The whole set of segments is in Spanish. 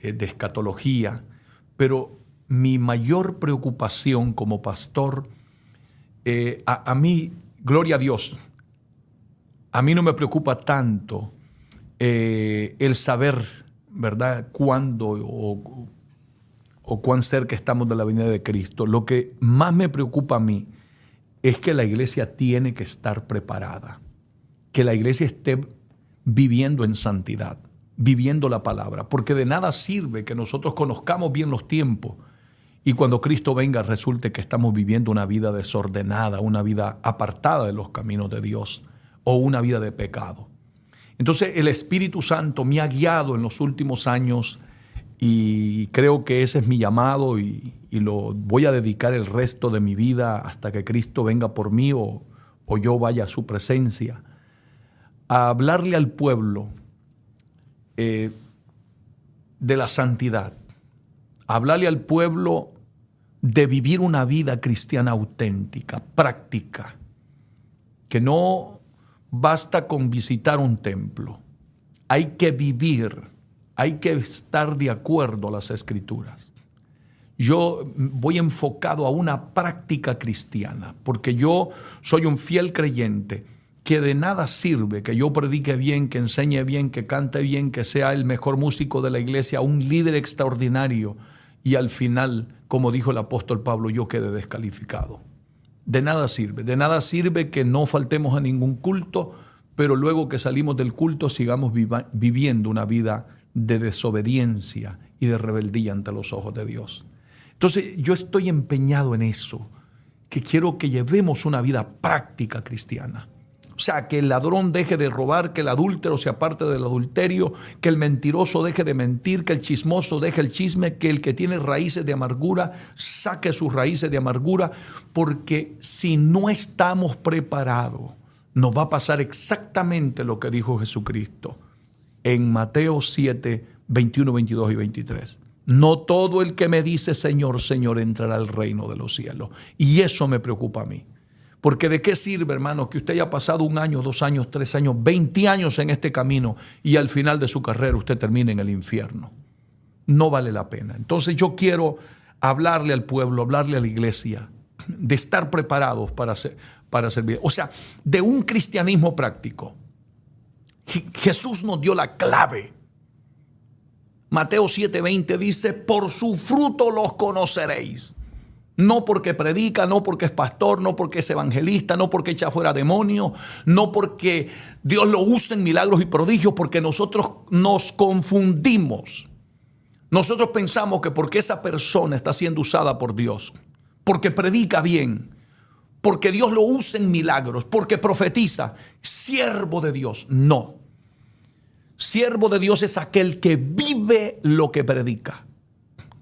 de escatología, pero mi mayor preocupación como pastor, a mí, gloria a Dios, a mí no me preocupa tanto el saber, ¿verdad?, cuándo o cuán cerca estamos de la venida de Cristo. Lo que más me preocupa a mí es que la iglesia tiene que estar preparada, que la iglesia esté viviendo en santidad, viviendo la palabra, porque de nada sirve que nosotros conozcamos bien los tiempos y cuando Cristo venga resulte que estamos viviendo una vida desordenada, una vida apartada de los caminos de Dios o una vida de pecado. Entonces el Espíritu Santo me ha guiado en los últimos años y creo que ese es mi llamado y lo voy a dedicar el resto de mi vida hasta que Cristo venga por mí o yo vaya a su presencia, a hablarle al pueblo de la santidad, a hablarle al pueblo de vivir una vida cristiana auténtica, práctica, que no basta con visitar un templo, hay que vivir, hay que estar de acuerdo a las Escrituras. Yo voy enfocado a una práctica cristiana, porque yo soy un fiel creyente que de nada sirve que yo predique bien, que enseñe bien, que cante bien, que sea el mejor músico de la iglesia, un líder extraordinario, y al final, como dijo el apóstol Pablo, yo quedé descalificado. De nada sirve que no faltemos a ningún culto, pero luego que salimos del culto sigamos viviendo una vida de desobediencia y de rebeldía ante los ojos de Dios. Entonces yo estoy empeñado en eso, que quiero que llevemos una vida práctica cristiana. O sea, que el ladrón deje de robar, que el adúltero se aparte del adulterio, que el mentiroso deje de mentir, que el chismoso deje el chisme, que el que tiene raíces de amargura saque sus raíces de amargura, porque si no estamos preparados, nos va a pasar exactamente lo que dijo Jesucristo en Mateo 7, 21, 22 y 23. No todo el que me dice Señor, Señor entrará al reino de los cielos. Y eso me preocupa a mí. Porque ¿de qué sirve, hermano, que usted haya pasado 1 año, 2 años, 3 años, 20 años en este camino y al final de su carrera usted termine en el infierno? No vale la pena. Entonces yo quiero hablarle al pueblo, hablarle a la iglesia, de estar preparados para servir. O sea, de un cristianismo práctico. Jesús nos dio la clave. Mateo 7:20 dice, por su fruto los conoceréis. No porque predica, no porque es pastor, no porque es evangelista, no porque echa fuera demonios, no porque Dios lo usa en milagros y prodigios, porque nosotros nos confundimos. Nosotros pensamos que porque esa persona está siendo usada por Dios, porque predica bien, porque Dios lo usa en milagros, porque profetiza, siervo de Dios. No. Siervo de Dios es aquel que vive lo que predica,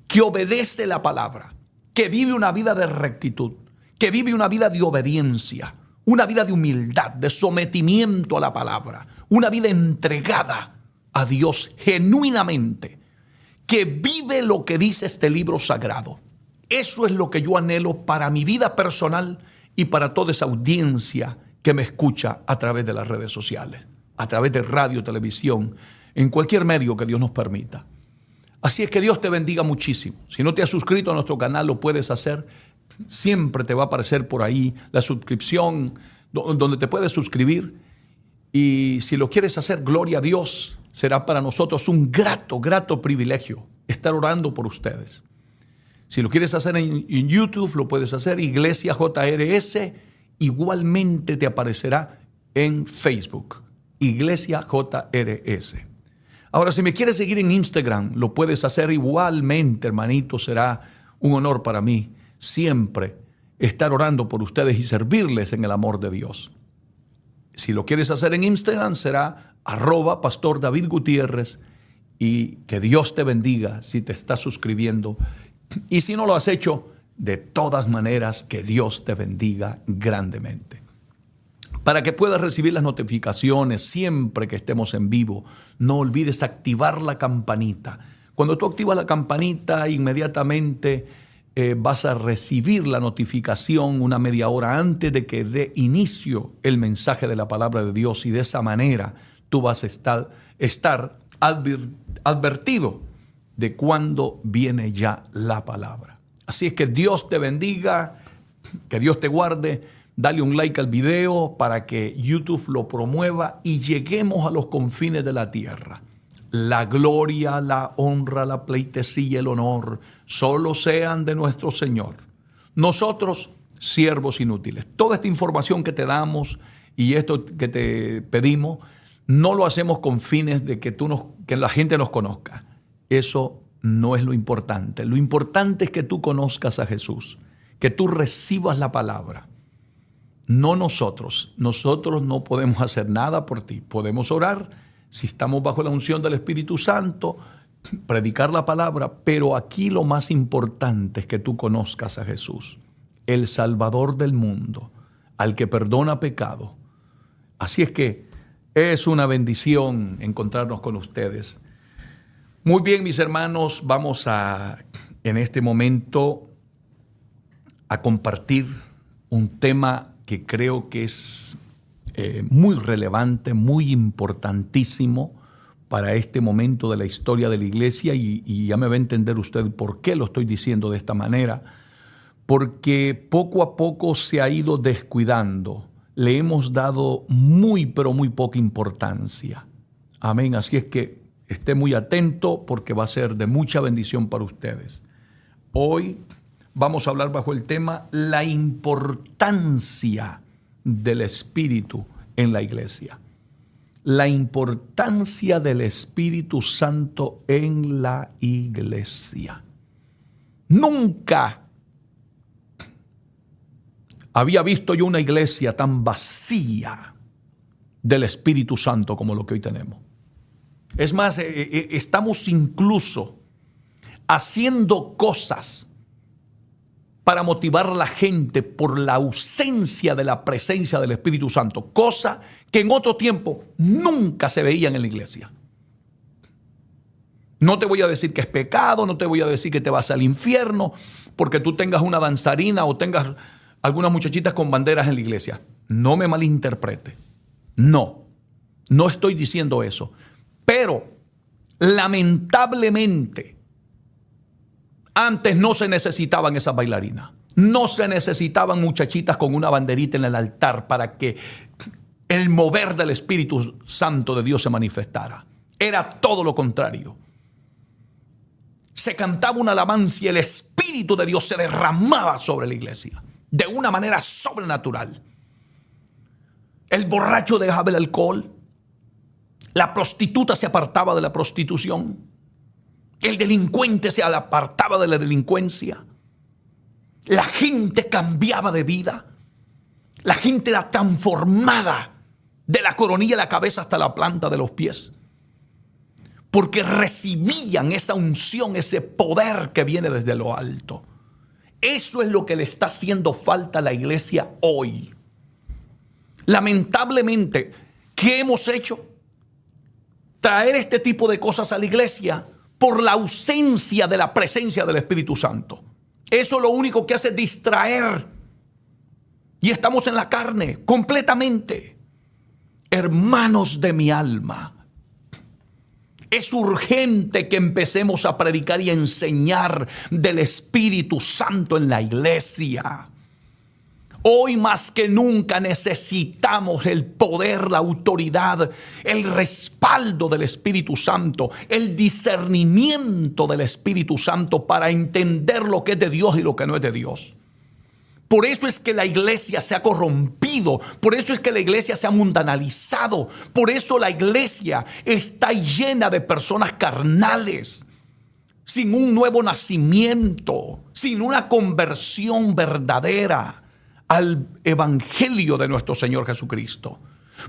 que obedece la palabra, que vive una vida de rectitud, que vive una vida de obediencia, una vida de humildad, de sometimiento a la palabra, una vida entregada a Dios genuinamente, que vive lo que dice este libro sagrado. Eso es lo que yo anhelo para mi vida personal y para toda esa audiencia que me escucha a través de las redes sociales, a través de radio, televisión, en cualquier medio que Dios nos permita. Así es que Dios te bendiga muchísimo. Si no te has suscrito a nuestro canal, lo puedes hacer. Siempre te va a aparecer por ahí la suscripción donde te puedes suscribir. Y si lo quieres hacer, gloria a Dios, será para nosotros un grato privilegio estar orando por ustedes. Si lo quieres hacer en YouTube, lo puedes hacer. Iglesia JRS, igualmente te aparecerá en Facebook. Iglesia JRS. Ahora, si me quieres seguir en Instagram, lo puedes hacer igualmente, hermanito. Será un honor para mí siempre estar orando por ustedes y servirles en el amor de Dios. Si lo quieres hacer en Instagram, será @Pastor David Gutiérrez. Y que Dios te bendiga si te estás suscribiendo. Y si no lo has hecho, de todas maneras, que Dios te bendiga grandemente. Para que puedas recibir las notificaciones siempre que estemos en vivo, no olvides activar la campanita. Cuando tú activas la campanita, inmediatamente vas a recibir la notificación una media hora antes de que dé inicio el mensaje de la palabra de Dios, y de esa manera tú vas a estar advertido de cuándo viene ya la palabra. Así es que Dios te bendiga, que Dios te guarde. Dale un like al video para que YouTube lo promueva y lleguemos a los confines de la tierra. La gloria, la honra, la pleitesía, el honor, solo sean de nuestro Señor. Nosotros, siervos inútiles. Toda esta información que te damos y esto que te pedimos, no lo hacemos con fines de que la gente nos conozca. Eso no es lo importante. Lo importante es que tú conozcas a Jesús, que tú recibas la palabra. No nosotros. Nosotros no podemos hacer nada por ti. Podemos orar si estamos bajo la unción del Espíritu Santo, predicar la palabra, pero aquí lo más importante es que tú conozcas a Jesús, el Salvador del mundo, al que perdona pecado. Así es que es una bendición encontrarnos con ustedes. Muy bien, mis hermanos, vamos en este momento a compartir un tema que creo que es muy relevante, muy importantísimo para este momento de la historia de la iglesia y ya me va a entender usted por qué lo estoy diciendo de esta manera, porque poco a poco se ha ido descuidando, le hemos dado muy pero muy poca importancia. Amén, así es que esté muy atento porque va a ser de mucha bendición para ustedes. Hoy vamos a hablar bajo el tema la importancia del Espíritu en la iglesia. La importancia del Espíritu Santo en la iglesia. Nunca había visto yo una iglesia tan vacía del Espíritu Santo como lo que hoy tenemos. Es más, estamos incluso haciendo cosas para motivar a la gente por la ausencia de la presencia del Espíritu Santo, cosa que en otro tiempo nunca se veía en la iglesia. No te voy a decir que es pecado, no te voy a decir que te vas al infierno porque tú tengas una danzarina o tengas algunas muchachitas con banderas en la iglesia. No me malinterprete. No estoy diciendo eso. Pero lamentablemente antes no se necesitaban esas bailarinas. No se necesitaban muchachitas con una banderita en el altar para que el mover del Espíritu Santo de Dios se manifestara. Era todo lo contrario. Se cantaba una alabanza y el Espíritu de Dios se derramaba sobre la iglesia de una manera sobrenatural. El borracho dejaba el alcohol. La prostituta se apartaba de la prostitución. El delincuente se apartaba de la delincuencia. La gente cambiaba de vida. La gente era transformada de la coronilla de la cabeza hasta la planta de los pies. Porque recibían esa unción, ese poder que viene desde lo alto. Eso es lo que le está haciendo falta a la iglesia hoy. Lamentablemente, ¿qué hemos hecho? Traer este tipo de cosas a la iglesia por la ausencia de la presencia del Espíritu Santo. Eso lo único que hace es distraer. Y estamos en la carne, completamente. Hermanos de mi alma, es urgente que empecemos a predicar y a enseñar del Espíritu Santo en la iglesia. Hoy más que nunca necesitamos el poder, la autoridad, el respaldo del Espíritu Santo, el discernimiento del Espíritu Santo para entender lo que es de Dios y lo que no es de Dios. Por eso es que la iglesia se ha corrompido, por eso es que la iglesia se ha mundanalizado, por eso la iglesia está llena de personas carnales, sin un nuevo nacimiento, sin una conversión verdadera al evangelio de nuestro Señor Jesucristo.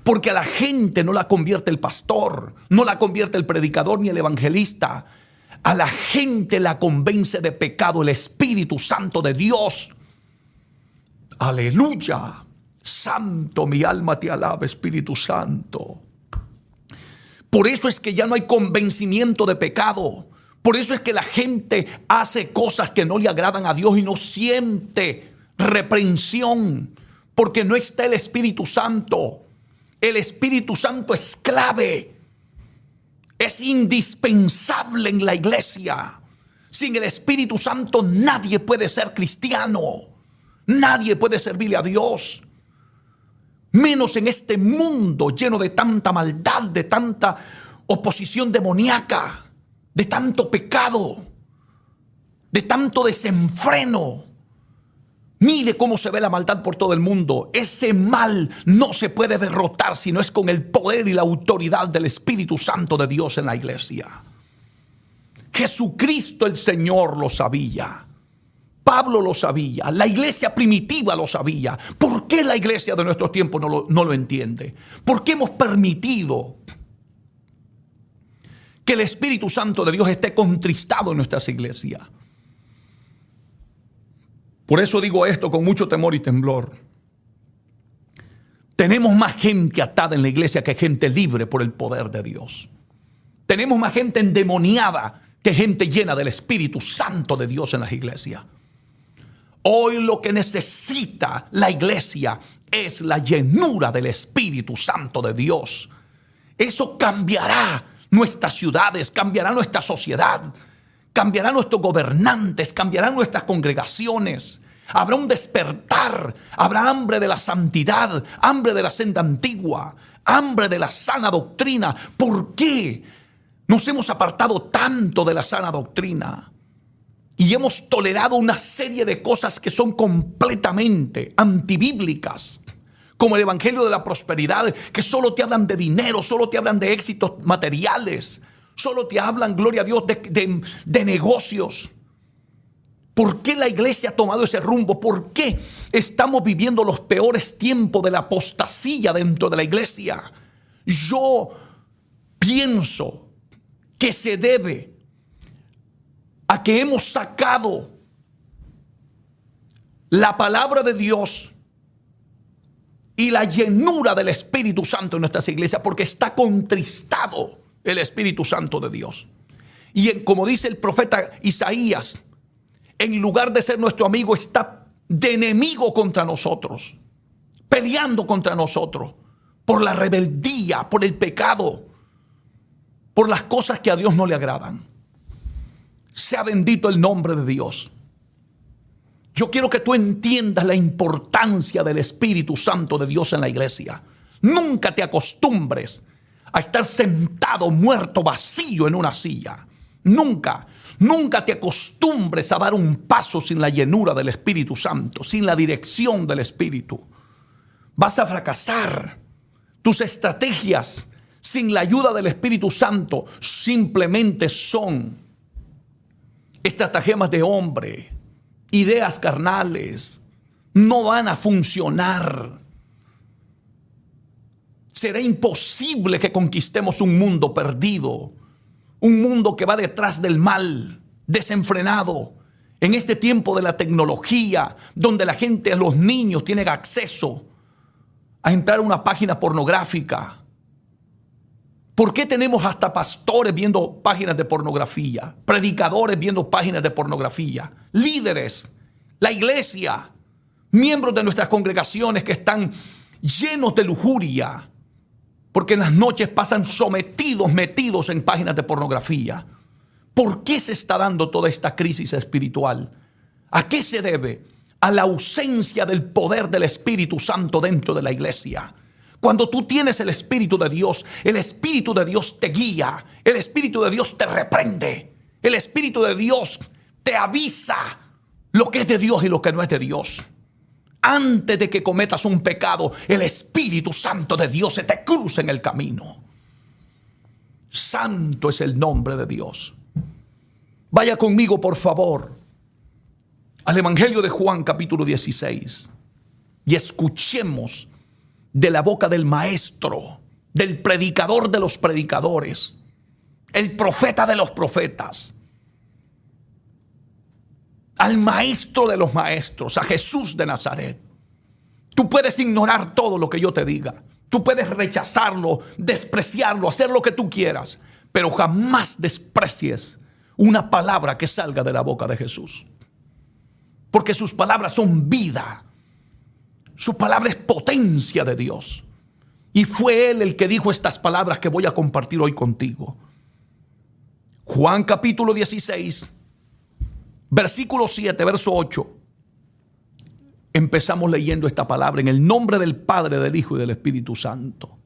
Porque a la gente no la convierte el pastor, no la convierte el predicador ni el evangelista. A la gente la convence de pecado el Espíritu Santo de Dios. Aleluya. Santo, mi alma te alaba, Espíritu Santo. Por eso es que ya no hay convencimiento de pecado. Por eso es que la gente hace cosas que no le agradan a Dios y no siente reprensión, porque no está el Espíritu Santo. El Espíritu Santo es clave. Es indispensable en la iglesia. Sin el Espíritu Santo nadie puede ser cristiano. Nadie puede servirle a Dios. Menos en este mundo lleno de tanta maldad, de tanta oposición demoníaca, de tanto pecado, de tanto desenfreno. Mire cómo se ve la maldad por todo el mundo. Ese mal no se puede derrotar si no es con el poder y la autoridad del Espíritu Santo de Dios en la iglesia. Jesucristo el Señor lo sabía. Pablo lo sabía. La iglesia primitiva lo sabía. ¿Por qué la iglesia de nuestros tiempos no lo entiende? ¿Por qué hemos permitido que el Espíritu Santo de Dios esté contristado en nuestras iglesias? Por eso digo esto con mucho temor y temblor. Tenemos más gente atada en la iglesia que gente libre por el poder de Dios. Tenemos más gente endemoniada que gente llena del Espíritu Santo de Dios en las iglesias. Hoy lo que necesita la iglesia es la llenura del Espíritu Santo de Dios. Eso cambiará nuestras ciudades, cambiará nuestra sociedad, cambiará nuestros gobernantes, cambiarán nuestras congregaciones. Habrá un despertar, habrá hambre de la santidad, hambre de la senda antigua, hambre de la sana doctrina. ¿Por qué nos hemos apartado tanto de la sana doctrina? Y hemos tolerado una serie de cosas que son completamente antibíblicas, como el evangelio de la prosperidad, que solo te hablan de dinero, solo te hablan de éxitos materiales, solo te hablan, gloria a Dios, de negocios. ¿Por qué la iglesia ha tomado ese rumbo? ¿Por qué estamos viviendo los peores tiempos de la apostasía dentro de la iglesia? Yo pienso que se debe a que hemos sacado la palabra de Dios y la llenura del Espíritu Santo en nuestras iglesias, porque está contristado el Espíritu Santo de Dios. Y como dice el profeta Isaías, en lugar de ser nuestro amigo, está de enemigo contra nosotros, peleando contra nosotros por la rebeldía, por el pecado, por las cosas que a Dios no le agradan. Sea bendito el nombre de Dios. Yo quiero que tú entiendas la importancia del Espíritu Santo de Dios en la iglesia. Nunca te acostumbres a estar sentado, muerto, vacío en una silla. Nunca te acostumbres a dar un paso sin la llenura del Espíritu Santo, sin la dirección del Espíritu. Vas a fracasar. Tus estrategias sin la ayuda del Espíritu Santo simplemente son estratagemas de hombre, ideas carnales. No van a funcionar. Será imposible que conquistemos un mundo perdido, un mundo que va detrás del mal, desenfrenado. En este tiempo de la tecnología, donde la gente, los niños tienen acceso a entrar a una página pornográfica. ¿Por qué tenemos hasta pastores viendo páginas de pornografía? Predicadores viendo páginas de pornografía. Líderes, la iglesia, miembros de nuestras congregaciones que están llenos de lujuria, porque en las noches pasan metidos en páginas de pornografía. ¿Por qué se está dando toda esta crisis espiritual? ¿A qué se debe? A la ausencia del poder del Espíritu Santo dentro de la iglesia. Cuando tú tienes el Espíritu de Dios te guía, el Espíritu de Dios te reprende, el Espíritu de Dios te avisa lo que es de Dios y lo que no es de Dios. Antes de que cometas un pecado, el Espíritu Santo de Dios se te cruza en el camino. Santo es el nombre de Dios. Vaya conmigo, por favor, al Evangelio de Juan, capítulo 16, y escuchemos de la boca del maestro, del predicador de los predicadores, el profeta de los profetas, al maestro de los maestros, a Jesús de Nazaret. Tú puedes ignorar todo lo que yo te diga. Tú puedes rechazarlo, despreciarlo, hacer lo que tú quieras, pero jamás desprecies una palabra que salga de la boca de Jesús. Porque sus palabras son vida. Su palabra es potencia de Dios. Y fue Él el que dijo estas palabras que voy a compartir hoy contigo. Juan capítulo 16, versículo 7, verso 8. Empezamos leyendo esta palabra en el nombre del Padre, del Hijo y del Espíritu Santo.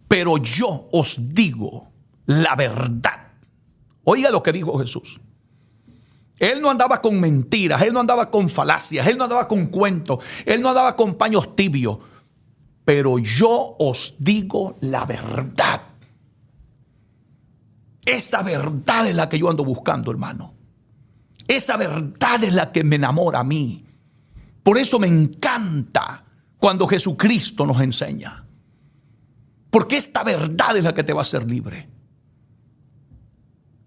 Pero yo os digo la verdad. Oiga lo que dijo Jesús. Él no andaba con mentiras, él no andaba con falacias, él no andaba con cuentos, él no andaba con paños tibios. Pero yo os digo la verdad. Esa verdad es la que yo ando buscando, hermano. Esa verdad es la que me enamora a mí. Por eso me encanta cuando Jesucristo nos enseña. Porque esta verdad es la que te va a hacer libre.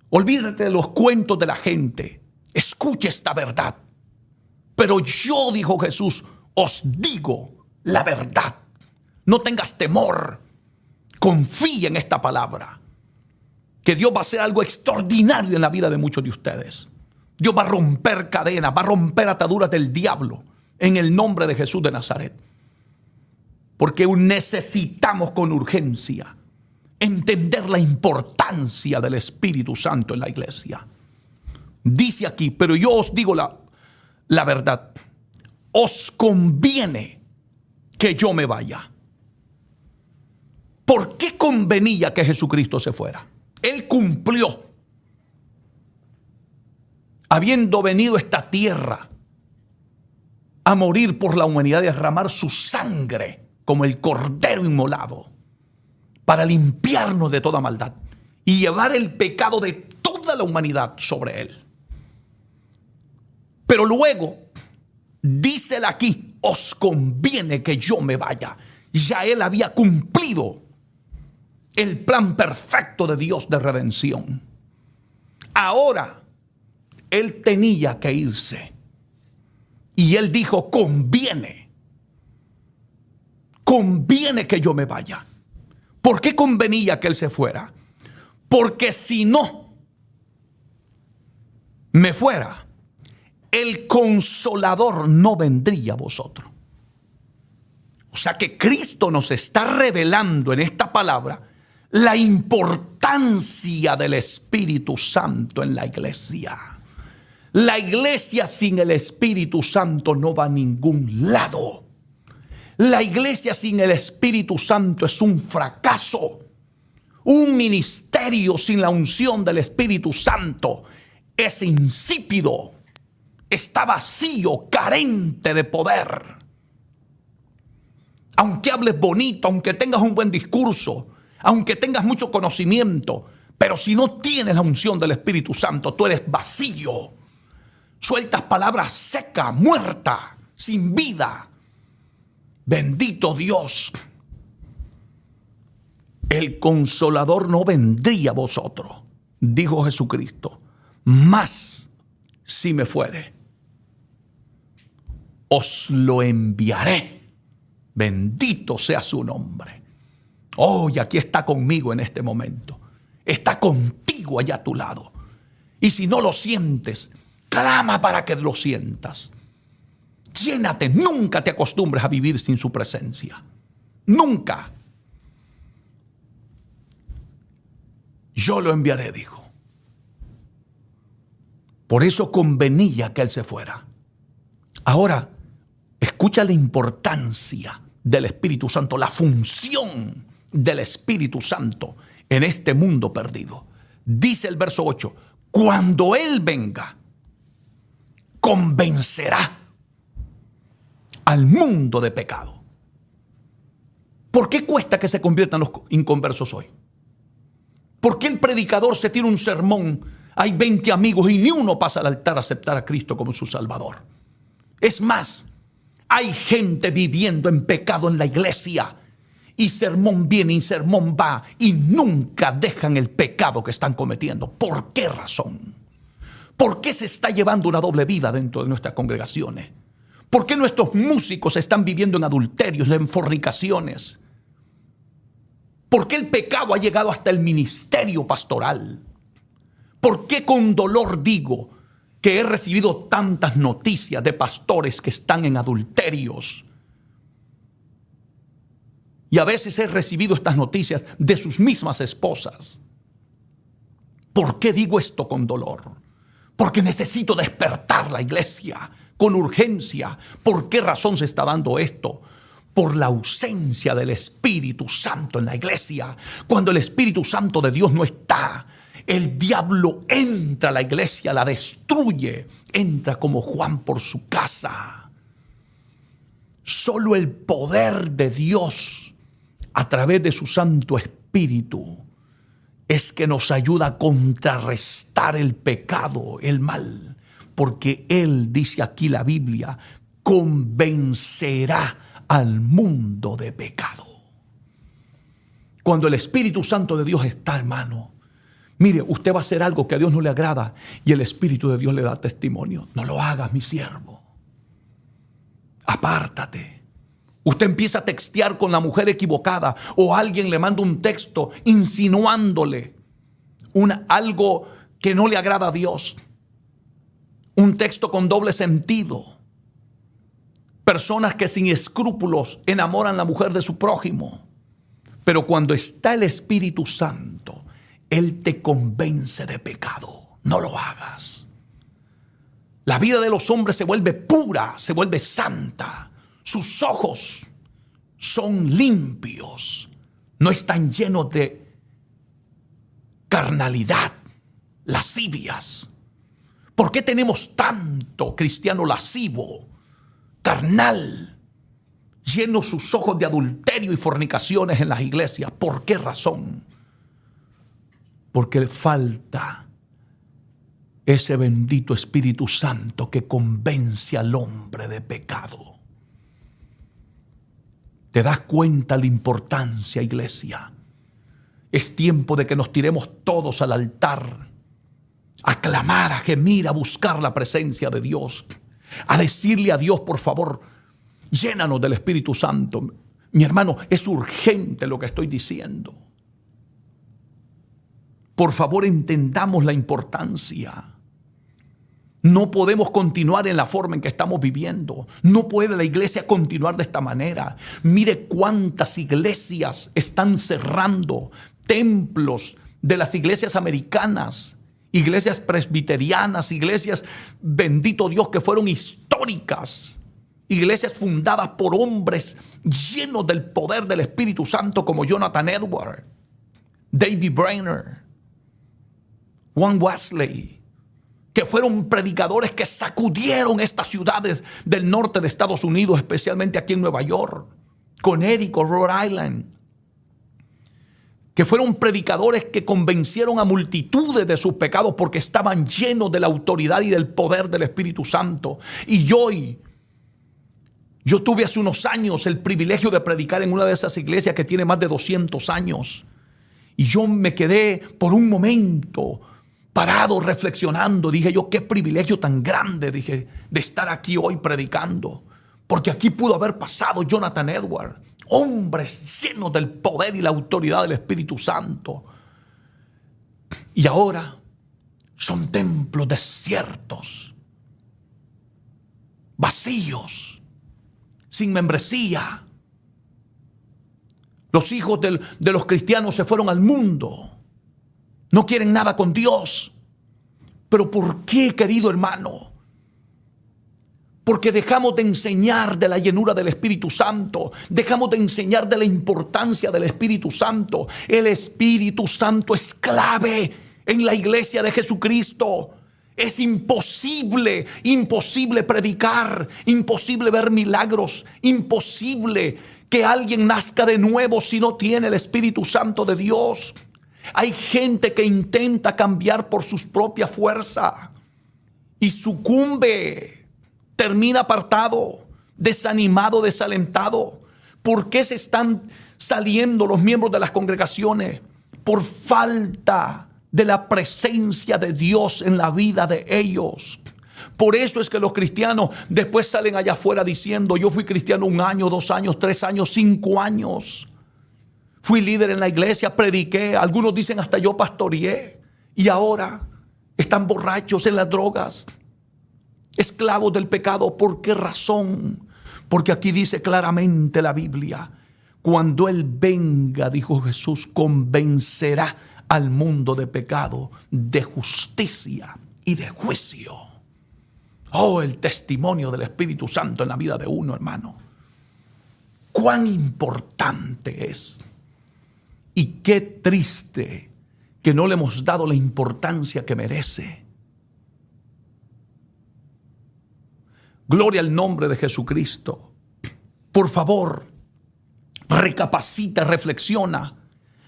Olvídate de los cuentos de la gente. Escucha esta verdad. Pero yo, dijo Jesús, os digo la verdad. No tengas temor. Confía en esta palabra. Que Dios va a hacer algo extraordinario en la vida de muchos de ustedes. Dios va a romper cadenas, va a romper ataduras del diablo en el nombre de Jesús de Nazaret. Porque necesitamos con urgencia entender la importancia del Espíritu Santo en la iglesia. Dice aquí, pero yo os digo la verdad. Os conviene que yo me vaya. ¿Por qué convenía que Jesucristo se fuera? Él cumplió. Habiendo venido a esta tierra a morir por la humanidad y a derramar su sangre como el cordero inmolado para limpiarnos de toda maldad y llevar el pecado de toda la humanidad sobre él. Pero luego, dícele aquí, os conviene que yo me vaya. Ya él había cumplido el plan perfecto de Dios de redención. Ahora, él tenía que irse. Y él dijo, conviene que yo me vaya. ¿Por qué convenía que él se fuera? Porque si no me fuera, el Consolador no vendría a vosotros. O sea que Cristo nos está revelando en esta palabra la importancia del Espíritu Santo en la iglesia. La iglesia sin el Espíritu Santo no va a ningún lado. La iglesia sin el Espíritu Santo es un fracaso. Un ministerio sin la unción del Espíritu Santo es insípido. Está vacío, carente de poder. Aunque hables bonito, aunque tengas un buen discurso, aunque tengas mucho conocimiento, pero si no tienes la unción del Espíritu Santo, tú eres vacío. Sueltas palabras secas, muertas, sin vida. Bendito Dios. El Consolador no vendría a vosotros, dijo Jesucristo. Mas si me fuere, os lo enviaré. Bendito sea su nombre. Oh, y aquí está conmigo en este momento. Está contigo allá a tu lado. Y si no lo sientes, clama para que lo sientas. Llénate, nunca te acostumbres a vivir sin su presencia. Nunca. Yo lo enviaré, dijo. Por eso convenía que él se fuera. Ahora, escucha la importancia del Espíritu Santo, la función del Espíritu Santo en este mundo perdido. Dice el verso 8, cuando Él venga, convencerá al mundo de pecado. ¿Por qué cuesta que se conviertan los inconversos hoy? ¿Por qué el predicador se tira un sermón? Hay 20 amigos y ni uno pasa al altar a aceptar a Cristo como su Salvador. Es más, hay gente viviendo en pecado en la iglesia y sermón viene y sermón va y nunca dejan el pecado que están cometiendo. ¿Por qué razón? ¿Por qué se está llevando una doble vida dentro de nuestras congregaciones? ¿Por qué nuestros músicos están viviendo en adulterios, en fornicaciones? ¿Por qué el pecado ha llegado hasta el ministerio pastoral? ¿Por qué con dolor digo que he recibido tantas noticias de pastores que están en adulterios? Y a veces he recibido estas noticias de sus mismas esposas. ¿Por qué digo esto con dolor? Porque necesito despertar la iglesia con urgencia. ¿Por qué razón se está dando esto? Por la ausencia del Espíritu Santo en la iglesia. Cuando el Espíritu Santo de Dios no está, el diablo entra a la iglesia, la destruye, entra como Juan por su casa. Solo el poder de Dios a través de su Santo Espíritu es que nos ayuda a contrarrestar el pecado, el mal, porque Él, dice aquí la Biblia, convencerá al mundo de pecado. Cuando el Espíritu Santo de Dios está, hermano, mire, usted va a hacer algo que a Dios no le agrada y el Espíritu de Dios le da testimonio. No lo hagas, mi siervo. Apártate. Usted empieza a textear con la mujer equivocada o alguien le manda un texto insinuándole algo que no le agrada a Dios. Un texto con doble sentido. Personas que sin escrúpulos enamoran a la mujer de su prójimo. Pero cuando está el Espíritu Santo, Él te convence de pecado. No lo hagas. La vida de los hombres se vuelve pura, se vuelve santa. Sus ojos son limpios, no están llenos de carnalidad, lascivias. ¿Por qué tenemos tanto cristiano lascivo, carnal, llenos sus ojos de adulterio y fornicaciones en las iglesias? ¿Por qué razón? Porque falta ese bendito Espíritu Santo que convence al hombre de pecado. ¿Te das cuenta la importancia, iglesia? Es tiempo de que nos tiremos todos al altar, a clamar, a gemir, a buscar la presencia de Dios, a decirle a Dios, por favor, llénanos del Espíritu Santo. Mi hermano, es urgente lo que estoy diciendo. Por favor, entendamos la importancia. No podemos continuar en la forma en que estamos viviendo. No puede la iglesia continuar de esta manera. Mire cuántas iglesias están cerrando. Templos de las iglesias americanas, iglesias presbiterianas, iglesias, bendito Dios, que fueron históricas. Iglesias fundadas por hombres llenos del poder del Espíritu Santo como Jonathan Edwards, David Brainerd, Juan Wesley, que fueron predicadores que sacudieron estas ciudades del norte de Estados Unidos, especialmente aquí en Nueva York, Connecticut, Rhode Island, que fueron predicadores que convencieron a multitudes de sus pecados porque estaban llenos de la autoridad y del poder del Espíritu Santo. Y yo tuve hace unos años el privilegio de predicar en una de esas iglesias que tiene más de 200 años. Y yo me quedé por un momento parado reflexionando. Dije yo, qué privilegio tan grande, dije, de estar aquí hoy predicando. Porque aquí pudo haber pasado Jonathan Edwards, hombres llenos del poder y la autoridad del Espíritu Santo. Y ahora son templos desiertos, vacíos, sin membresía. Los hijos de los cristianos se fueron al mundo. No quieren nada con Dios. ¿Pero por qué, querido hermano? Porque dejamos de enseñar de la llenura del Espíritu Santo. Dejamos de enseñar de la importancia del Espíritu Santo. El Espíritu Santo es clave en la iglesia de Jesucristo. Es imposible predicar, imposible ver milagros, imposible que alguien nazca de nuevo si no tiene el Espíritu Santo de Dios. Hay gente que intenta cambiar por sus propias fuerzas y sucumbe, termina apartado, desanimado, desalentado. ¿Por qué se están saliendo los miembros de las congregaciones? Por falta de la presencia de Dios en la vida de ellos. Por eso es que los cristianos después salen allá afuera diciendo: yo fui cristiano 1 año, 2 años, 3 años, 5 años. Fui líder en la iglesia, prediqué, algunos dicen hasta yo pastoreé, y ahora están borrachos en las drogas, esclavos del pecado. ¿Por qué razón? Porque aquí dice claramente la Biblia: cuando Él venga, dijo Jesús, convencerá al mundo de pecado, de justicia y de juicio. Oh, el testimonio del Espíritu Santo en la vida de uno, hermano. Cuán importante es. Y qué triste que no le hemos dado la importancia que merece. Gloria al nombre de Jesucristo. Por favor, recapacita, reflexiona.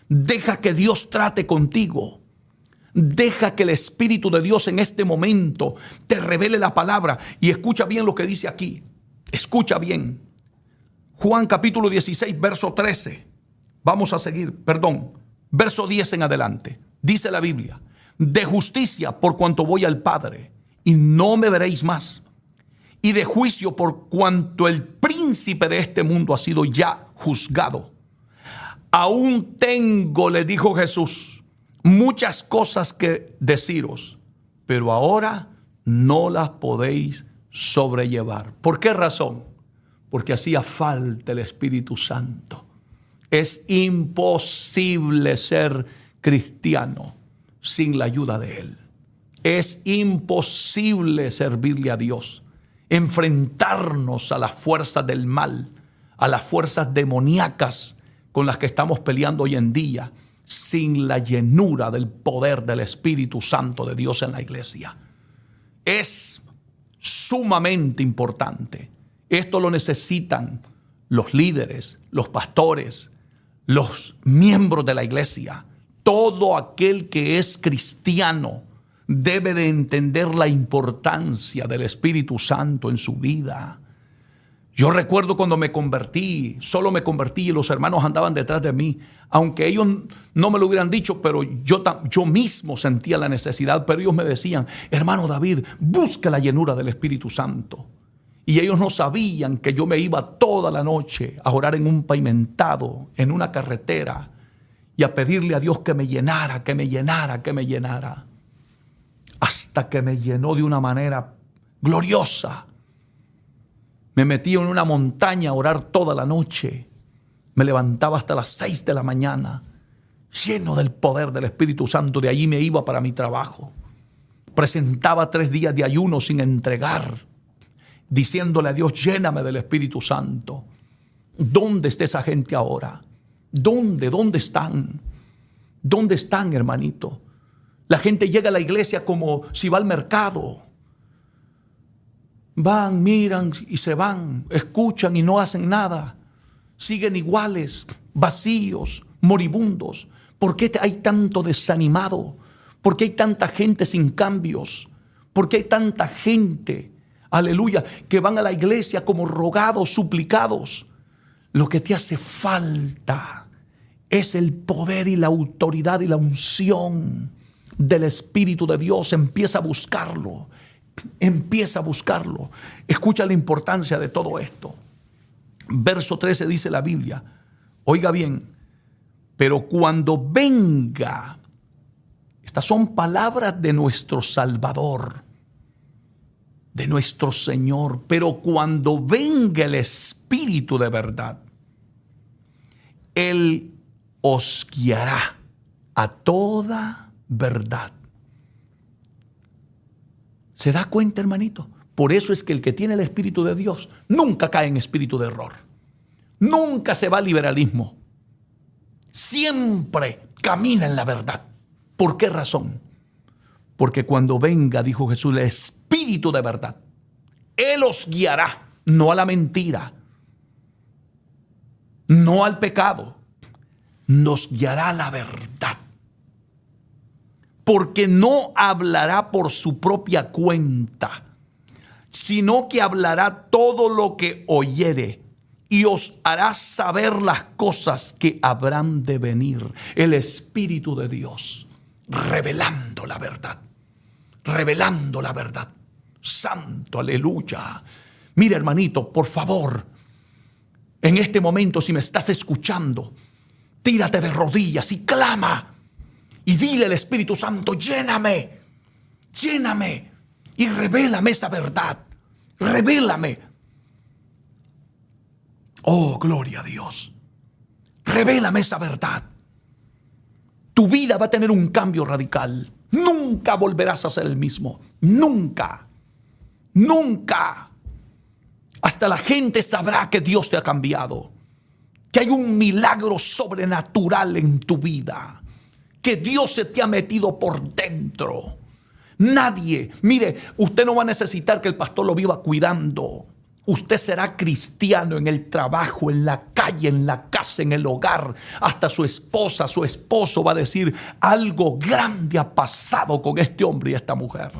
Deja que Dios trate contigo. Deja que el Espíritu de Dios en este momento te revele la palabra. Y escucha bien lo que dice aquí. Escucha bien. Juan capítulo 16, verso 13. Vamos a seguir, verso 10 en adelante. Dice la Biblia: de justicia por cuanto voy al Padre y no me veréis más. Y de juicio por cuanto el príncipe de este mundo ha sido ya juzgado. Aún tengo, le dijo Jesús, muchas cosas que deciros, pero ahora no las podéis sobrellevar. ¿Por qué razón? Porque hacía falta el Espíritu Santo. Es imposible ser cristiano sin la ayuda de Él. Es imposible servirle a Dios, enfrentarnos a las fuerzas del mal, a las fuerzas demoníacas con las que estamos peleando hoy en día, sin la llenura del poder del Espíritu Santo de Dios en la iglesia. Es sumamente importante. Esto lo necesitan los líderes, los pastores, los miembros de la iglesia. Todo aquel que es cristiano debe de entender la importancia del Espíritu Santo en su vida. Yo recuerdo cuando me convertí, solo me convertí y los hermanos andaban detrás de mí. Aunque ellos no me lo hubieran dicho, pero yo mismo sentía la necesidad. Pero ellos me decían: hermano David, busca la llenura del Espíritu Santo. Y ellos no sabían que yo me iba toda la noche a orar en un pavimentado, en una carretera, y a pedirle a Dios que me llenara, que me llenara, que me llenara. Hasta que me llenó de una manera gloriosa. Me metí en una montaña a orar toda la noche. Me levantaba hasta las 6 de la mañana, lleno del poder del Espíritu Santo. De allí me iba para mi trabajo. Presentaba 3 días de ayuno sin entregar, diciéndole a Dios: lléname del Espíritu Santo. ¿Dónde está esa gente ahora? ¿Dónde están? ¿Dónde están, hermanito? La gente llega a la iglesia como si va al mercado. Van, miran y se van, escuchan y no hacen nada. Siguen iguales, vacíos, moribundos. ¿Por qué hay tanto desanimado? ¿Por qué hay tanta gente sin cambios? ¿Por qué hay tanta gente, aleluya, que van a la iglesia como rogados, suplicados? Lo que te hace falta es el poder y la autoridad y la unción del Espíritu de Dios. Empieza a buscarlo. Empieza a buscarlo. Escucha la importancia de todo esto. Verso 13 dice la Biblia, oiga bien: pero cuando venga, estas son palabras de nuestro Salvador, de nuestro Señor, pero cuando venga el Espíritu de verdad, Él os guiará a toda verdad. ¿Se da cuenta, hermanito? Por eso es que el que tiene el Espíritu de Dios nunca cae en espíritu de error. Nunca se va al liberalismo. Siempre camina en la verdad. ¿Por qué razón? Porque cuando venga, dijo Jesús, el Espíritu de verdad, Él os guiará, no a la mentira, no al pecado, nos guiará a la verdad. Porque no hablará por su propia cuenta, sino que hablará todo lo que oyere y os hará saber las cosas que habrán de venir. El Espíritu de Dios, revelando la verdad, revelando la verdad. Santo, aleluya. Mira, hermanito, por favor, en este momento, si me estás escuchando, tírate de rodillas y clama. Y dile al Espíritu Santo: lléname, lléname y revélame esa verdad, revélame. Oh, gloria a Dios. Revélame esa verdad. Tu vida va a tener un cambio radical. Nunca volverás a ser el mismo. Nunca. Nunca. Hasta la gente sabrá que Dios te ha cambiado. Que hay un milagro sobrenatural en tu vida. Que Dios se te ha metido por dentro. Nadie, mire, usted no va a necesitar que el pastor lo viva cuidando. Usted será cristiano en el trabajo, en la calle, en la casa, en el hogar. Hasta su esposa, su esposo va a decir: algo grande ha pasado con este hombre y esta mujer.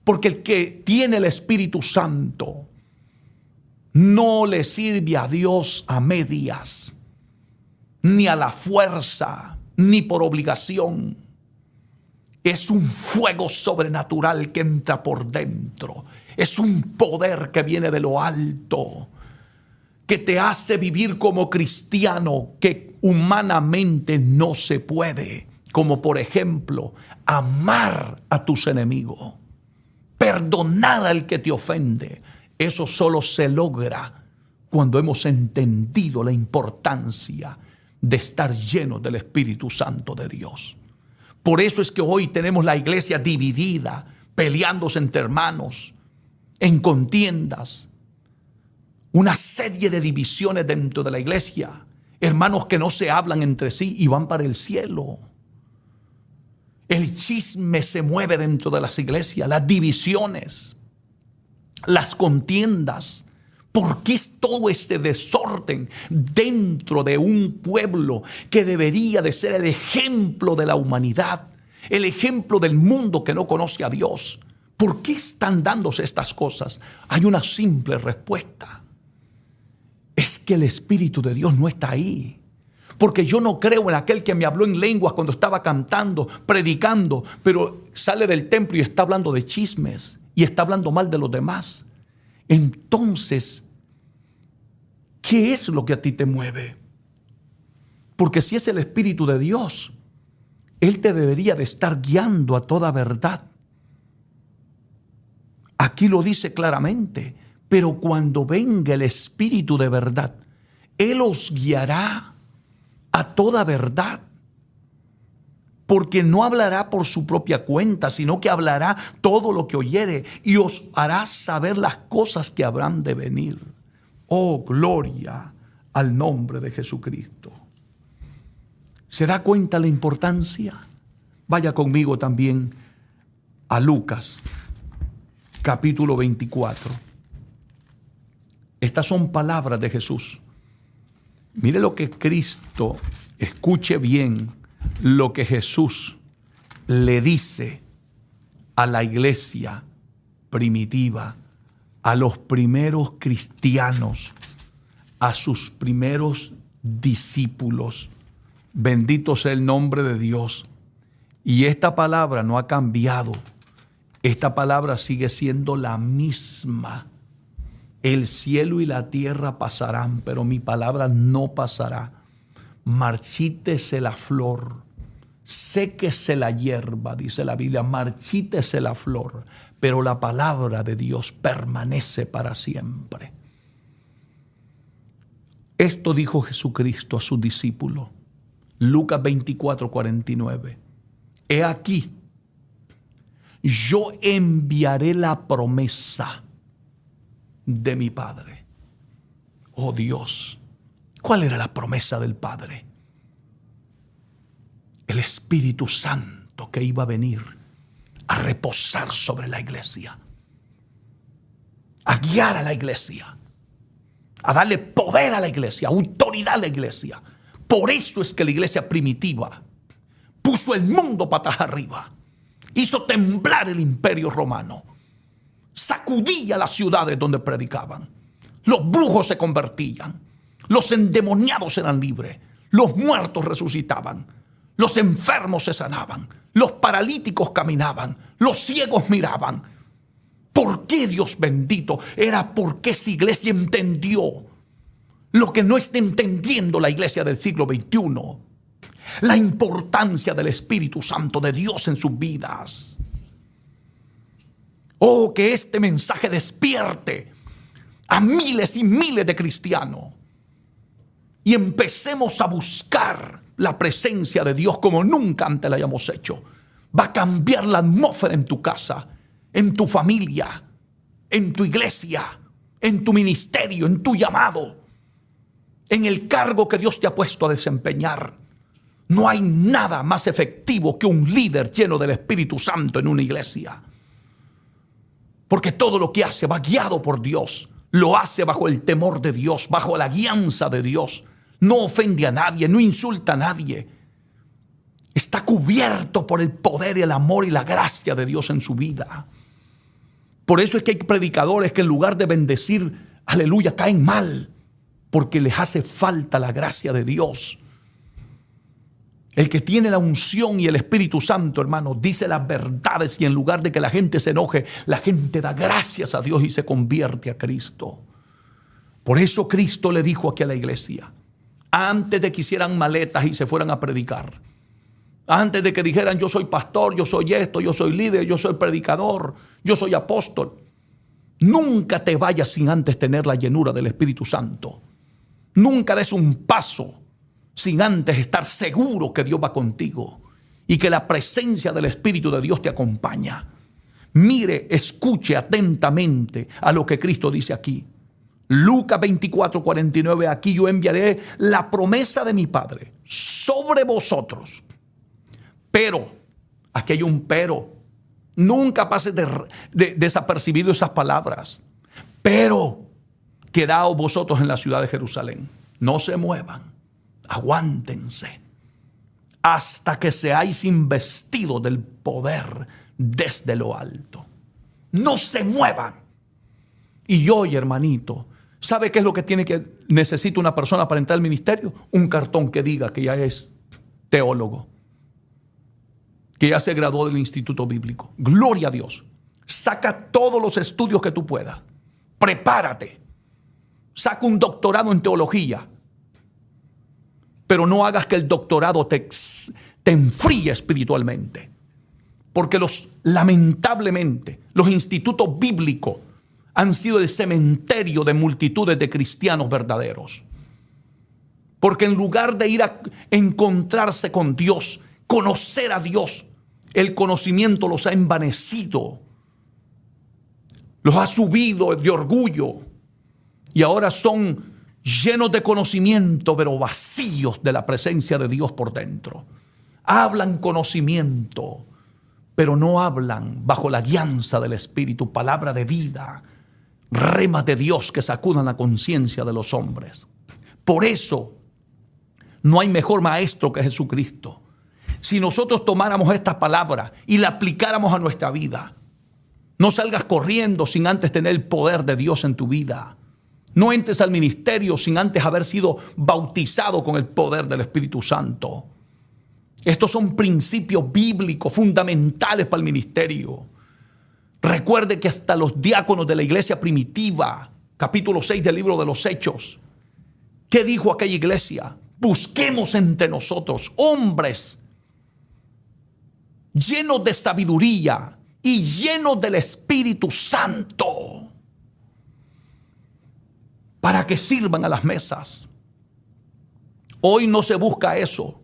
Porque el que tiene el Espíritu Santo no le sirve a Dios a medias, ni a la fuerza, ni por obligación. Es un fuego sobrenatural que entra por dentro. Es un poder que viene de lo alto, que te hace vivir como cristiano, que humanamente no se puede. Como por ejemplo, amar a tus enemigos, perdonar al que te ofende. Eso solo se logra cuando hemos entendido la importancia de estar llenos del Espíritu Santo de Dios. Por eso es que hoy tenemos la iglesia dividida, peleándose entre hermanos, en contiendas, una serie de divisiones dentro de la iglesia, hermanos que no se hablan entre sí y van para el cielo. El chisme se mueve dentro de las iglesias, las divisiones, las contiendas. ¿Por qué es todo este desorden dentro de un pueblo que debería de ser el ejemplo de la humanidad, el ejemplo del mundo que no conoce a Dios? ¿Por qué están dándose estas cosas? Hay una simple respuesta. Es que el Espíritu de Dios no está ahí. Porque yo no creo en aquel que me habló en lenguas cuando estaba cantando, predicando, pero sale del templo y está hablando de chismes y está hablando mal de los demás. Entonces, ¿qué es lo que a ti te mueve? Porque si es el Espíritu de Dios, Él te debería de estar guiando a toda verdad. Aquí lo dice claramente: pero cuando venga el Espíritu de verdad, Él os guiará a toda verdad. Porque no hablará por su propia cuenta, sino que hablará todo lo que oyere y os hará saber las cosas que habrán de venir. Oh, gloria al nombre de Jesucristo. ¿Se da cuenta la importancia? Vaya conmigo también a Lucas, capítulo 24. Estas son palabras de Jesús. Mire lo que Cristo, escuche bien lo que Jesús le dice a la iglesia primitiva, a los primeros cristianos, a sus primeros discípulos. Bendito sea el nombre de Dios. Y esta palabra no ha cambiado. Esta palabra sigue siendo la misma. El cielo y la tierra pasarán, pero mi palabra no pasará. Marchítese la flor, séquese la hierba, dice la Biblia, marchítese la flor, pero la palabra de Dios permanece para siempre. Esto dijo Jesucristo a sus discípulos. Lucas 24, 49. He aquí, yo enviaré la promesa de mi Padre. Oh Dios, ¿cuál era la promesa del Padre? El Espíritu Santo que iba a venir a reposar sobre la iglesia, a guiar a la iglesia, a darle poder a la iglesia, autoridad a la iglesia. Por eso es que la iglesia primitiva puso el mundo patas arriba, hizo temblar el imperio romano, sacudía las ciudades donde predicaban. Los brujos se convertían, los endemoniados eran libres, los muertos resucitaban, los enfermos se sanaban, los paralíticos caminaban, los ciegos miraban. ¿Por qué, Dios bendito? Era porque esa iglesia entendió lo que no está entendiendo la iglesia del siglo XXI. La importancia del Espíritu Santo de Dios en sus vidas. Oh, que este mensaje despierte a miles y miles de cristianos y empecemos a buscar la presencia de Dios como nunca antes la hayamos hecho. Va a cambiar la atmósfera en tu casa, en tu familia, en tu iglesia, en tu ministerio, en tu llamado, en el cargo que Dios te ha puesto a desempeñar. No hay nada más efectivo que un líder lleno del Espíritu Santo en una iglesia. Porque todo lo que hace va guiado por Dios. Lo hace bajo el temor de Dios, bajo la guianza de Dios. No ofende a nadie, no insulta a nadie. Está cubierto por el poder y el amor y la gracia de Dios en su vida. Por eso es que hay predicadores que en lugar de bendecir, aleluya, caen mal. Porque les hace falta la gracia de Dios. El que tiene la unción y el Espíritu Santo, hermano, dice las verdades y en lugar de que la gente se enoje, la gente da gracias a Dios y se convierte a Cristo. Por eso Cristo le dijo aquí a la iglesia, antes de que hicieran maletas y se fueran a predicar, antes de que dijeran yo soy pastor, yo soy esto, yo soy líder, yo soy predicador, yo soy apóstol, nunca te vayas sin antes tener la llenura del Espíritu Santo. Nunca des un paso sin antes estar seguro que Dios va contigo y que la presencia del Espíritu de Dios te acompaña. Mire, escuche atentamente a lo que Cristo dice aquí. Lucas 24:49, aquí yo enviaré la promesa de mi Padre sobre vosotros. Pero, aquí hay un pero. Nunca pases desapercibido esas palabras. Pero, quedaos vosotros en la ciudad de Jerusalén. No se muevan. Aguántense hasta que seáis investidos del poder desde lo alto. No se muevan. Y hoy, hermanito, ¿sabe qué es lo que necesita una persona para entrar al ministerio? Un cartón que diga que ya es teólogo, que ya se graduó del instituto bíblico. Gloria a Dios. Saca todos los estudios que tú puedas. Prepárate. Saca un doctorado en teología. Pero no hagas que el doctorado te enfríe espiritualmente. Porque lamentablemente, los institutos bíblicos han sido el cementerio de multitudes de cristianos verdaderos. Porque en lugar de ir a encontrarse con Dios, conocer a Dios, el conocimiento los ha envanecido, los ha subido de orgullo y ahora son llenos de conocimiento, pero vacíos de la presencia de Dios por dentro. Hablan conocimiento, pero no hablan bajo la guianza del Espíritu, palabra de vida, remas de Dios que sacudan la conciencia de los hombres. Por eso, no hay mejor maestro que Jesucristo. Si nosotros tomáramos estas palabras y la aplicáramos a nuestra vida, no salgas corriendo sin antes tener el poder de Dios en tu vida. No entres al ministerio sin antes haber sido bautizado con el poder del Espíritu Santo. Estos son principios bíblicos fundamentales para el ministerio. Recuerde que hasta los diáconos de la iglesia primitiva, capítulo 6 del libro de los Hechos, ¿qué dijo aquella iglesia? Busquemos entre nosotros hombres llenos de sabiduría y llenos del Espíritu Santo, para que sirvan a las mesas. Hoy no se busca eso.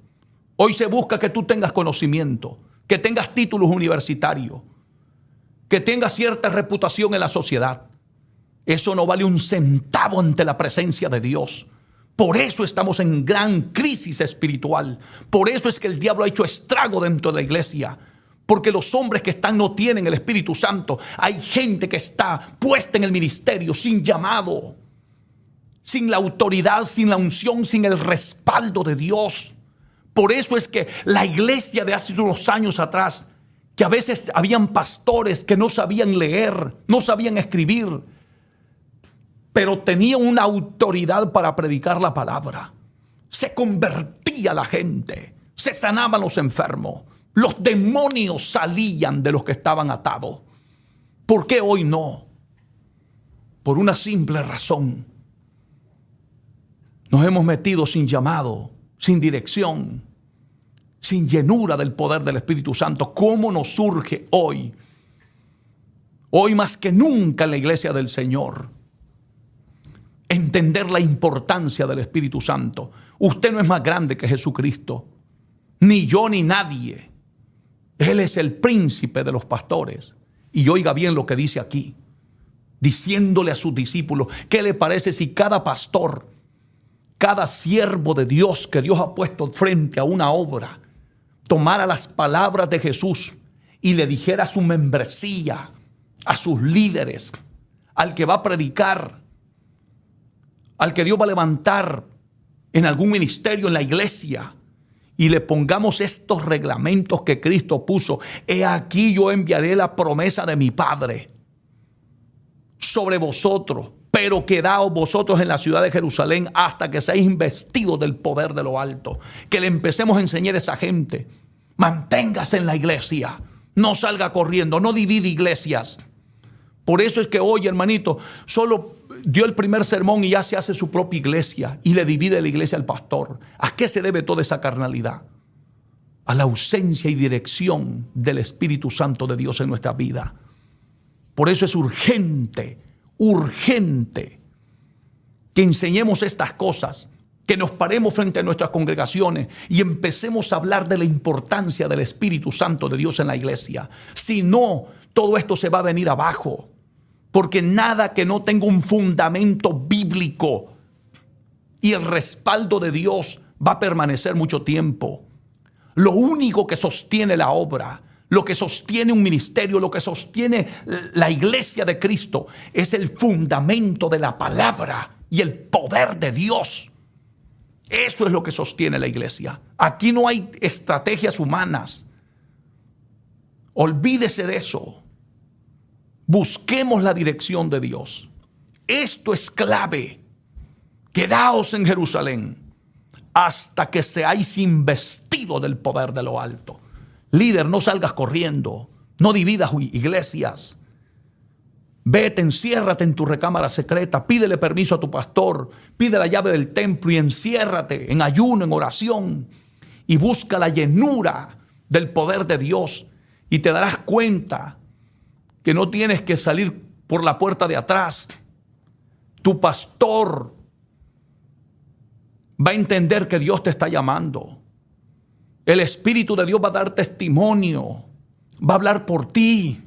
Hoy se busca que tú tengas conocimiento, que tengas títulos universitarios, que tengas cierta reputación en la sociedad. Eso no vale un centavo ante la presencia de Dios. Por eso estamos en gran crisis espiritual. Por eso es que el diablo ha hecho estrago dentro de la iglesia. Porque los hombres que están no tienen el Espíritu Santo. Hay gente que está puesta en el ministerio sin llamado, sin la autoridad, sin la unción, sin el respaldo de Dios. Por eso es que la iglesia de hace unos años atrás, que a veces habían pastores que no sabían leer, no sabían escribir, pero tenían una autoridad para predicar la palabra. Se convertía la gente, se sanaban los enfermos, los demonios salían de los que estaban atados. ¿Por qué hoy no? Por una simple razón. Nos hemos metido sin llamado, sin dirección, sin llenura del poder del Espíritu Santo. ¿Cómo nos surge hoy? Hoy más que nunca en la iglesia del Señor, entender la importancia del Espíritu Santo. Usted no es más grande que Jesucristo, ni yo ni nadie. Él es el príncipe de los pastores. Y oiga bien lo que dice aquí, diciéndole a sus discípulos, ¿qué le parece si cada pastor, cada siervo de Dios que Dios ha puesto frente a una obra, tomara las palabras de Jesús y le dijera a su membresía, a sus líderes, al que va a predicar, al que Dios va a levantar en algún ministerio en la iglesia, y le pongamos estos reglamentos que Cristo puso? He aquí yo enviaré la promesa de mi Padre sobre vosotros, pero quedaos vosotros en la ciudad de Jerusalén hasta que seáis investidos del poder de lo alto. Que le empecemos a enseñar a esa gente. Manténgase en la iglesia, no salga corriendo, no divide iglesias. Por eso es que hoy, hermanito, solo dio el primer sermón y ya se hace su propia iglesia y le divide la iglesia al pastor. ¿A qué se debe toda esa carnalidad? A la ausencia y dirección del Espíritu Santo de Dios en nuestra vida. Por eso es urgente, urgente que enseñemos estas cosas, que nos paremos frente a nuestras congregaciones y empecemos a hablar de la importancia del Espíritu Santo de Dios en la iglesia. Si no, todo esto se va a venir abajo. Porque nada que no tenga un fundamento bíblico y el respaldo de Dios va a permanecer mucho tiempo. Lo único que sostiene la obra, lo que sostiene un ministerio, lo que sostiene la iglesia de Cristo, es el fundamento de la palabra y el poder de Dios. Eso es lo que sostiene la iglesia. Aquí no hay estrategias humanas. Olvídese de eso. Busquemos la dirección de Dios. Esto es clave. Quedaos en Jerusalén hasta que seáis investidos del poder de lo alto. Líder, no salgas corriendo. No dividas iglesias. Vete, enciérrate en tu recámara secreta. Pídele permiso a tu pastor. Pide la llave del templo y enciérrate en ayuno, en oración. Y busca la llenura del poder de Dios. Y te darás cuenta que no tienes que salir por la puerta de atrás. Tu pastor va a entender que Dios te está llamando. El Espíritu de Dios va a dar testimonio. Va a hablar por ti.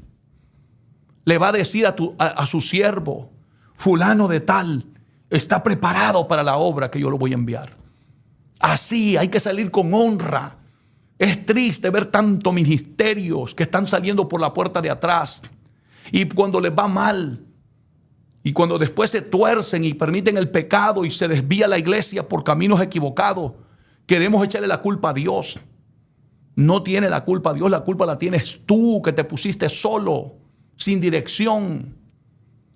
Le va a decir a su siervo, fulano de tal, está preparado para la obra que yo lo voy a enviar. Así hay que salir con honra. Es triste ver tantos ministerios que están saliendo por la puerta de atrás. Y cuando les va mal, y cuando después se tuercen y permiten el pecado y se desvía la iglesia por caminos equivocados, queremos echarle la culpa a Dios. No tiene la culpa Dios, la culpa la tienes tú, que te pusiste solo, sin dirección,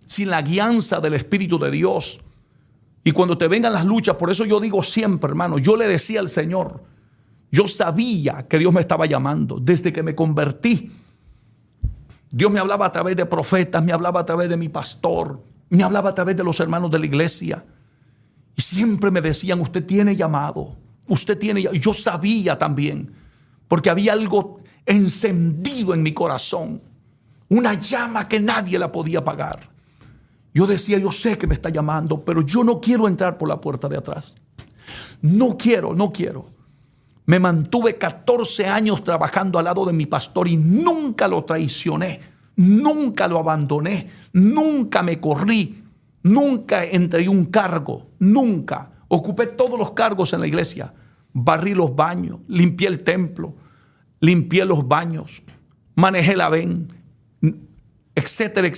sin la guianza del Espíritu de Dios. Y cuando te vengan las luchas, por eso yo digo siempre, hermano, yo le decía al Señor, yo sabía que Dios me estaba llamando desde que me convertí. Dios me hablaba a través de profetas, me hablaba a través de mi pastor, me hablaba a través de los hermanos de la iglesia. Y siempre me decían, usted tiene llamado, usted tiene llamado. Y yo sabía también, porque había algo encendido en mi corazón, una llama que nadie la podía apagar. Yo decía, yo sé que me está llamando, pero yo no quiero entrar por la puerta de atrás. No quiero. Me mantuve 14 años trabajando al lado de mi pastor y nunca lo traicioné, nunca lo abandoné, nunca me corrí, nunca entregué un cargo, nunca. Ocupé todos los cargos en la iglesia. Barrí los baños, limpié el templo, limpié los baños, manejé la ven, etcétera,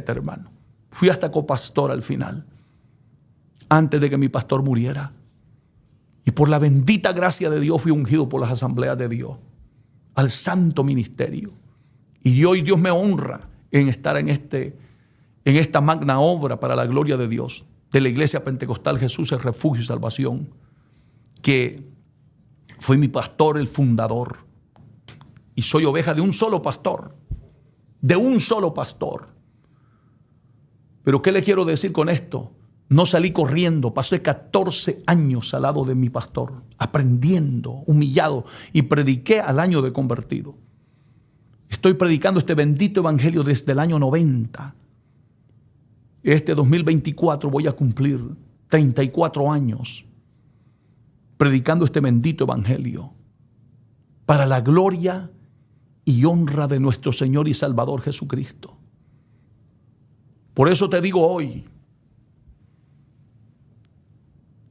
hermano. Fui hasta copastor al final, antes de que mi pastor muriera. Y por la bendita gracia de Dios fui ungido por las asambleas de Dios al santo ministerio. Y hoy Dios me honra en estar en esta magna obra para la gloria de Dios, de la Iglesia Pentecostal Jesús es Refugio y Salvación, que fue mi pastor, el fundador. Y soy oveja de un solo pastor, Pero ¿qué le quiero decir con esto? No salí corriendo, pasé 14 años al lado de mi pastor, aprendiendo, humillado, y prediqué al año de convertido. Estoy predicando este bendito evangelio desde el año 90. Este 2024 voy a cumplir 34 años predicando este bendito evangelio para la gloria y honra de nuestro Señor y Salvador Jesucristo. Por eso te digo hoy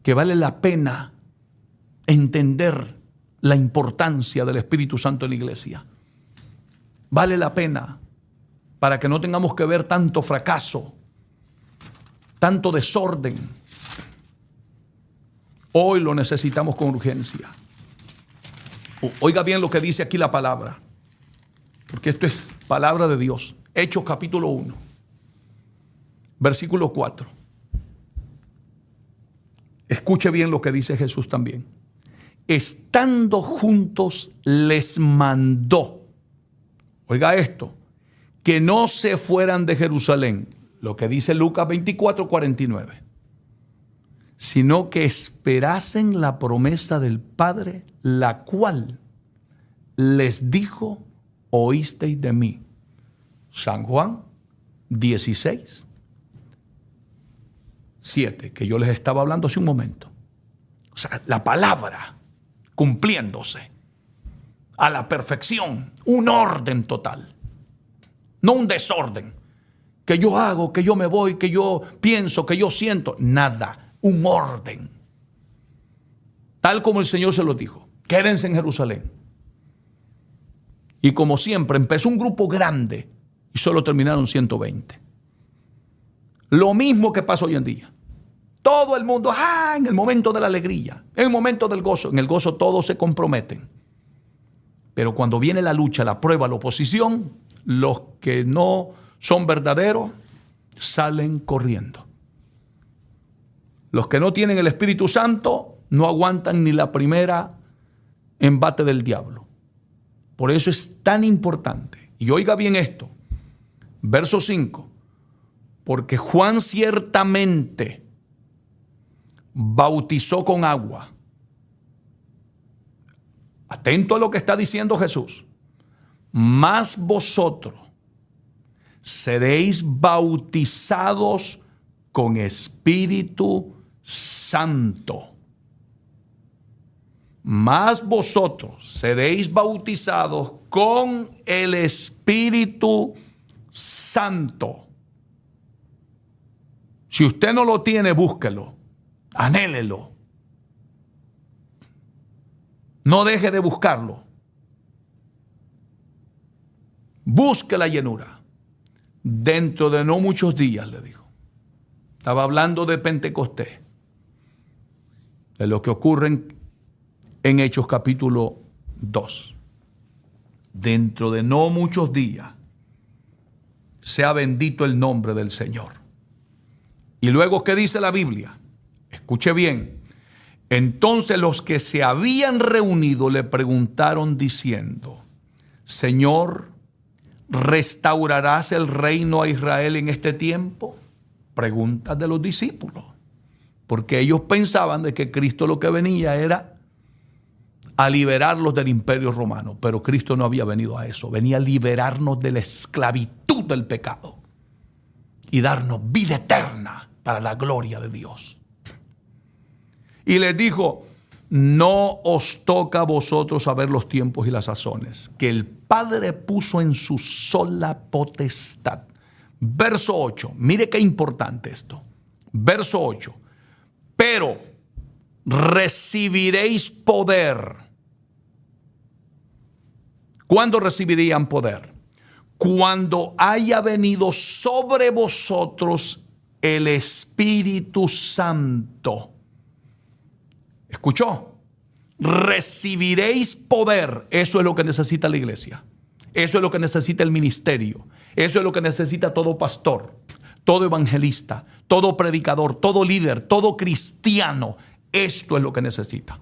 que vale la pena entender la importancia del Espíritu Santo en la iglesia. Vale la pena para que no tengamos que ver tanto fracaso, tanto desorden. Hoy lo necesitamos con urgencia. Oiga bien lo que dice aquí la palabra, porque esto es palabra de Dios. Hechos capítulo 1, versículo 4. Escuche bien lo que dice Jesús también. Estando juntos les mandó, oiga esto, que no se fueran de Jerusalén, lo que dice Lucas 24:49, sino que esperasen la promesa del Padre, la cual les dijo, oísteis de mí. San Juan 16:7, que yo les estaba hablando hace un momento. O sea, la palabra cumpliéndose a la perfección, un orden total, no un desorden, que yo hago, que yo me voy, que yo pienso, que yo siento, nada, un orden. Tal como el Señor se lo dijo, quédense en Jerusalén. Y como siempre, empezó un grupo grande y solo terminaron 120. Lo mismo que pasa hoy en día. Todo el mundo, en el momento de la alegría, en el momento del gozo, en el gozo todos se comprometen. Pero cuando viene la lucha, la prueba, la oposición, los que no son verdaderos salen corriendo. Los que no tienen el Espíritu Santo no aguantan ni la primera embate del diablo. Por eso es tan importante. Y oiga bien esto, verso 5. Porque Juan ciertamente bautizó con agua. Atento a lo que está diciendo Jesús. Mas vosotros seréis bautizados con Espíritu Santo. Mas vosotros seréis bautizados con el Espíritu Santo. Si usted no lo tiene, búsquelo, anhélelo. No deje de buscarlo. Busque la llenura. Dentro de no muchos días, le dijo. Estaba hablando de Pentecostés, de lo que ocurre en Hechos capítulo 2. Dentro de no muchos días, sea bendito el nombre del Señor. Y luego, ¿qué dice la Biblia? Escuche bien. Entonces los que se habían reunido le preguntaron diciendo, Señor, ¿restaurarás el reino a Israel en este tiempo? Preguntas de los discípulos. Porque ellos pensaban de que Cristo lo que venía era a liberarlos del imperio romano. Pero Cristo no había venido a eso. Venía a liberarnos de la esclavitud del pecado y darnos vida eterna para la gloria de Dios. Y les dijo, no os toca a vosotros saber los tiempos y las sazones que el Padre puso en su sola potestad. Verso 8, mire qué importante esto. Verso 8, pero recibiréis poder. ¿Cuándo recibirían poder? Cuando haya venido sobre vosotros el Espíritu Santo. ¿Escuchó? Recibiréis poder. Eso es lo que necesita la iglesia. Eso es lo que necesita el ministerio. Eso es lo que necesita todo pastor, todo evangelista, todo predicador, todo líder, todo cristiano. Esto es lo que necesita.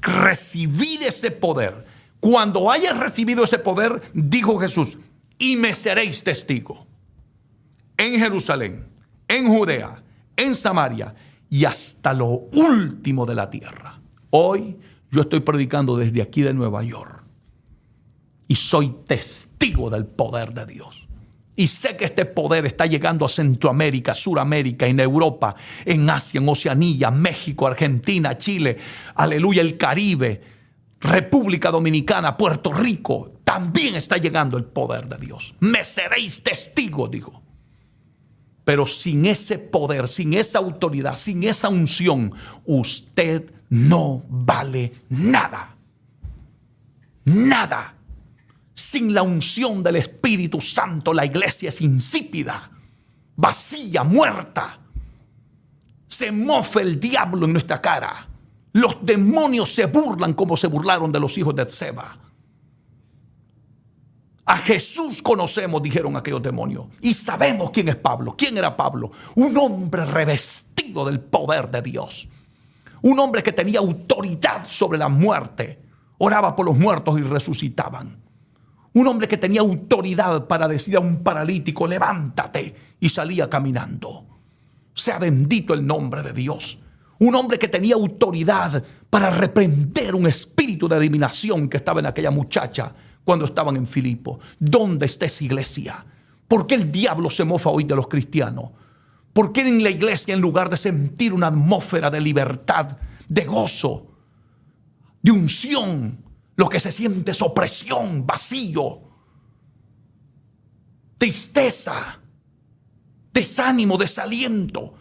Recibir ese poder. Cuando hayas recibido ese poder, dijo Jesús, y me seréis testigo en Jerusalén, en Judea, en Samaria y hasta lo último de la tierra. Hoy yo estoy predicando desde aquí de Nueva York y soy testigo del poder de Dios. Y sé que este poder está llegando a Centroamérica, Suramérica, en Europa, en Asia, en Oceanía, México, Argentina, Chile, aleluya, el Caribe, República Dominicana, Puerto Rico. También está llegando el poder de Dios. Me seréis testigos, dijo. Pero sin ese poder, sin esa autoridad, sin esa unción, usted no vale nada. Nada. Sin la unción del Espíritu Santo, la iglesia es insípida, vacía, muerta. Se mofa el diablo en nuestra cara. Los demonios se burlan como se burlaron de los hijos de Seba. A Jesús conocemos, dijeron aquellos demonios. Y sabemos quién es Pablo. ¿Quién era Pablo? Un hombre revestido del poder de Dios. Un hombre que tenía autoridad sobre la muerte. Oraba por los muertos y resucitaban. Un hombre que tenía autoridad para decir a un paralítico, levántate, y salía caminando. Sea bendito el nombre de Dios. Un hombre que tenía autoridad para reprender un espíritu de adivinación que estaba en aquella muchacha cuando estaban en Filipo. ¿Dónde está esa iglesia? ¿Por qué el diablo se mofa hoy de los cristianos? ¿Por qué en la iglesia, en lugar de sentir una atmósfera de libertad, de gozo, de unción, lo que se siente es opresión, vacío, tristeza, desánimo, desaliento?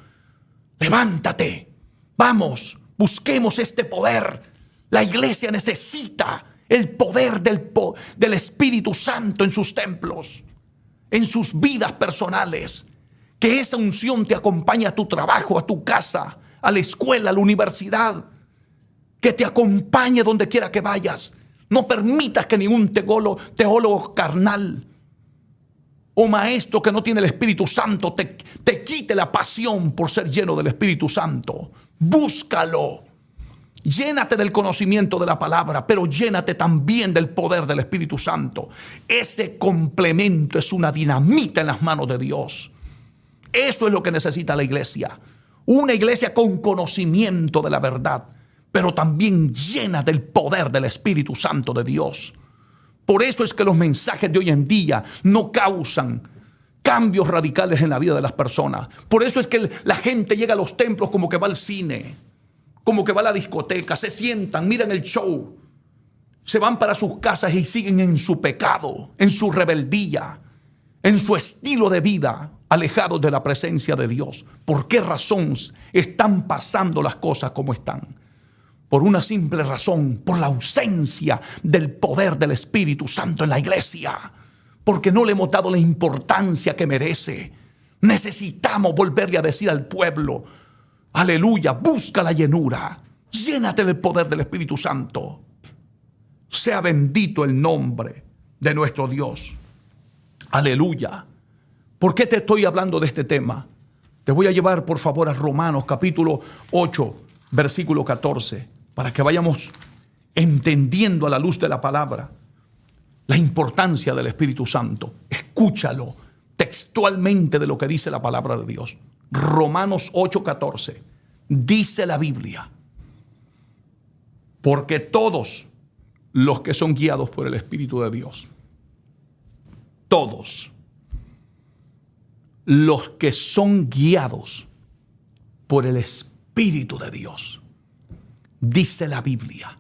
Levántate, vamos, busquemos este poder. La iglesia necesita el poder del Espíritu Santo en sus templos, en sus vidas personales. Que esa unción te acompañe a tu trabajo, a tu casa, a la escuela, a la universidad. Que te acompañe donde quiera que vayas. No permitas que ningún teólogo carnal o maestro que no tiene el Espíritu Santo te quite la pasión por ser lleno del Espíritu Santo. Búscalo. Llénate del conocimiento de la palabra, pero llénate también del poder del Espíritu Santo. Ese complemento es una dinamita en las manos de Dios. Eso es lo que necesita la iglesia. Una iglesia con conocimiento de la verdad, pero también llena del poder del Espíritu Santo de Dios. Por eso es que los mensajes de hoy en día no causan cambios radicales en la vida de las personas. Por eso es que la gente llega a los templos como que va al cine, como que va a la discoteca, se sientan, miran el show, se van para sus casas y siguen en su pecado, en su rebeldía, en su estilo de vida, alejados de la presencia de Dios. ¿Por qué razón están pasando las cosas como están? Por una simple razón, por la ausencia del poder del Espíritu Santo en la iglesia, porque no le hemos dado la importancia que merece. Necesitamos volverle a decir al pueblo, aleluya, busca la llenura, llénate del poder del Espíritu Santo. Sea bendito el nombre de nuestro Dios. Aleluya. ¿Por qué te estoy hablando de este tema? Te voy a llevar por favor a Romanos capítulo 8, versículo 14, para que vayamos entendiendo a la luz de la palabra la importancia del Espíritu Santo. Escúchalo textualmente de lo que dice la palabra de Dios. Romanos 8:14. Dice la Biblia: porque todos los que son guiados por el Espíritu de Dios, todos los que son guiados por el Espíritu de Dios, dice la Biblia,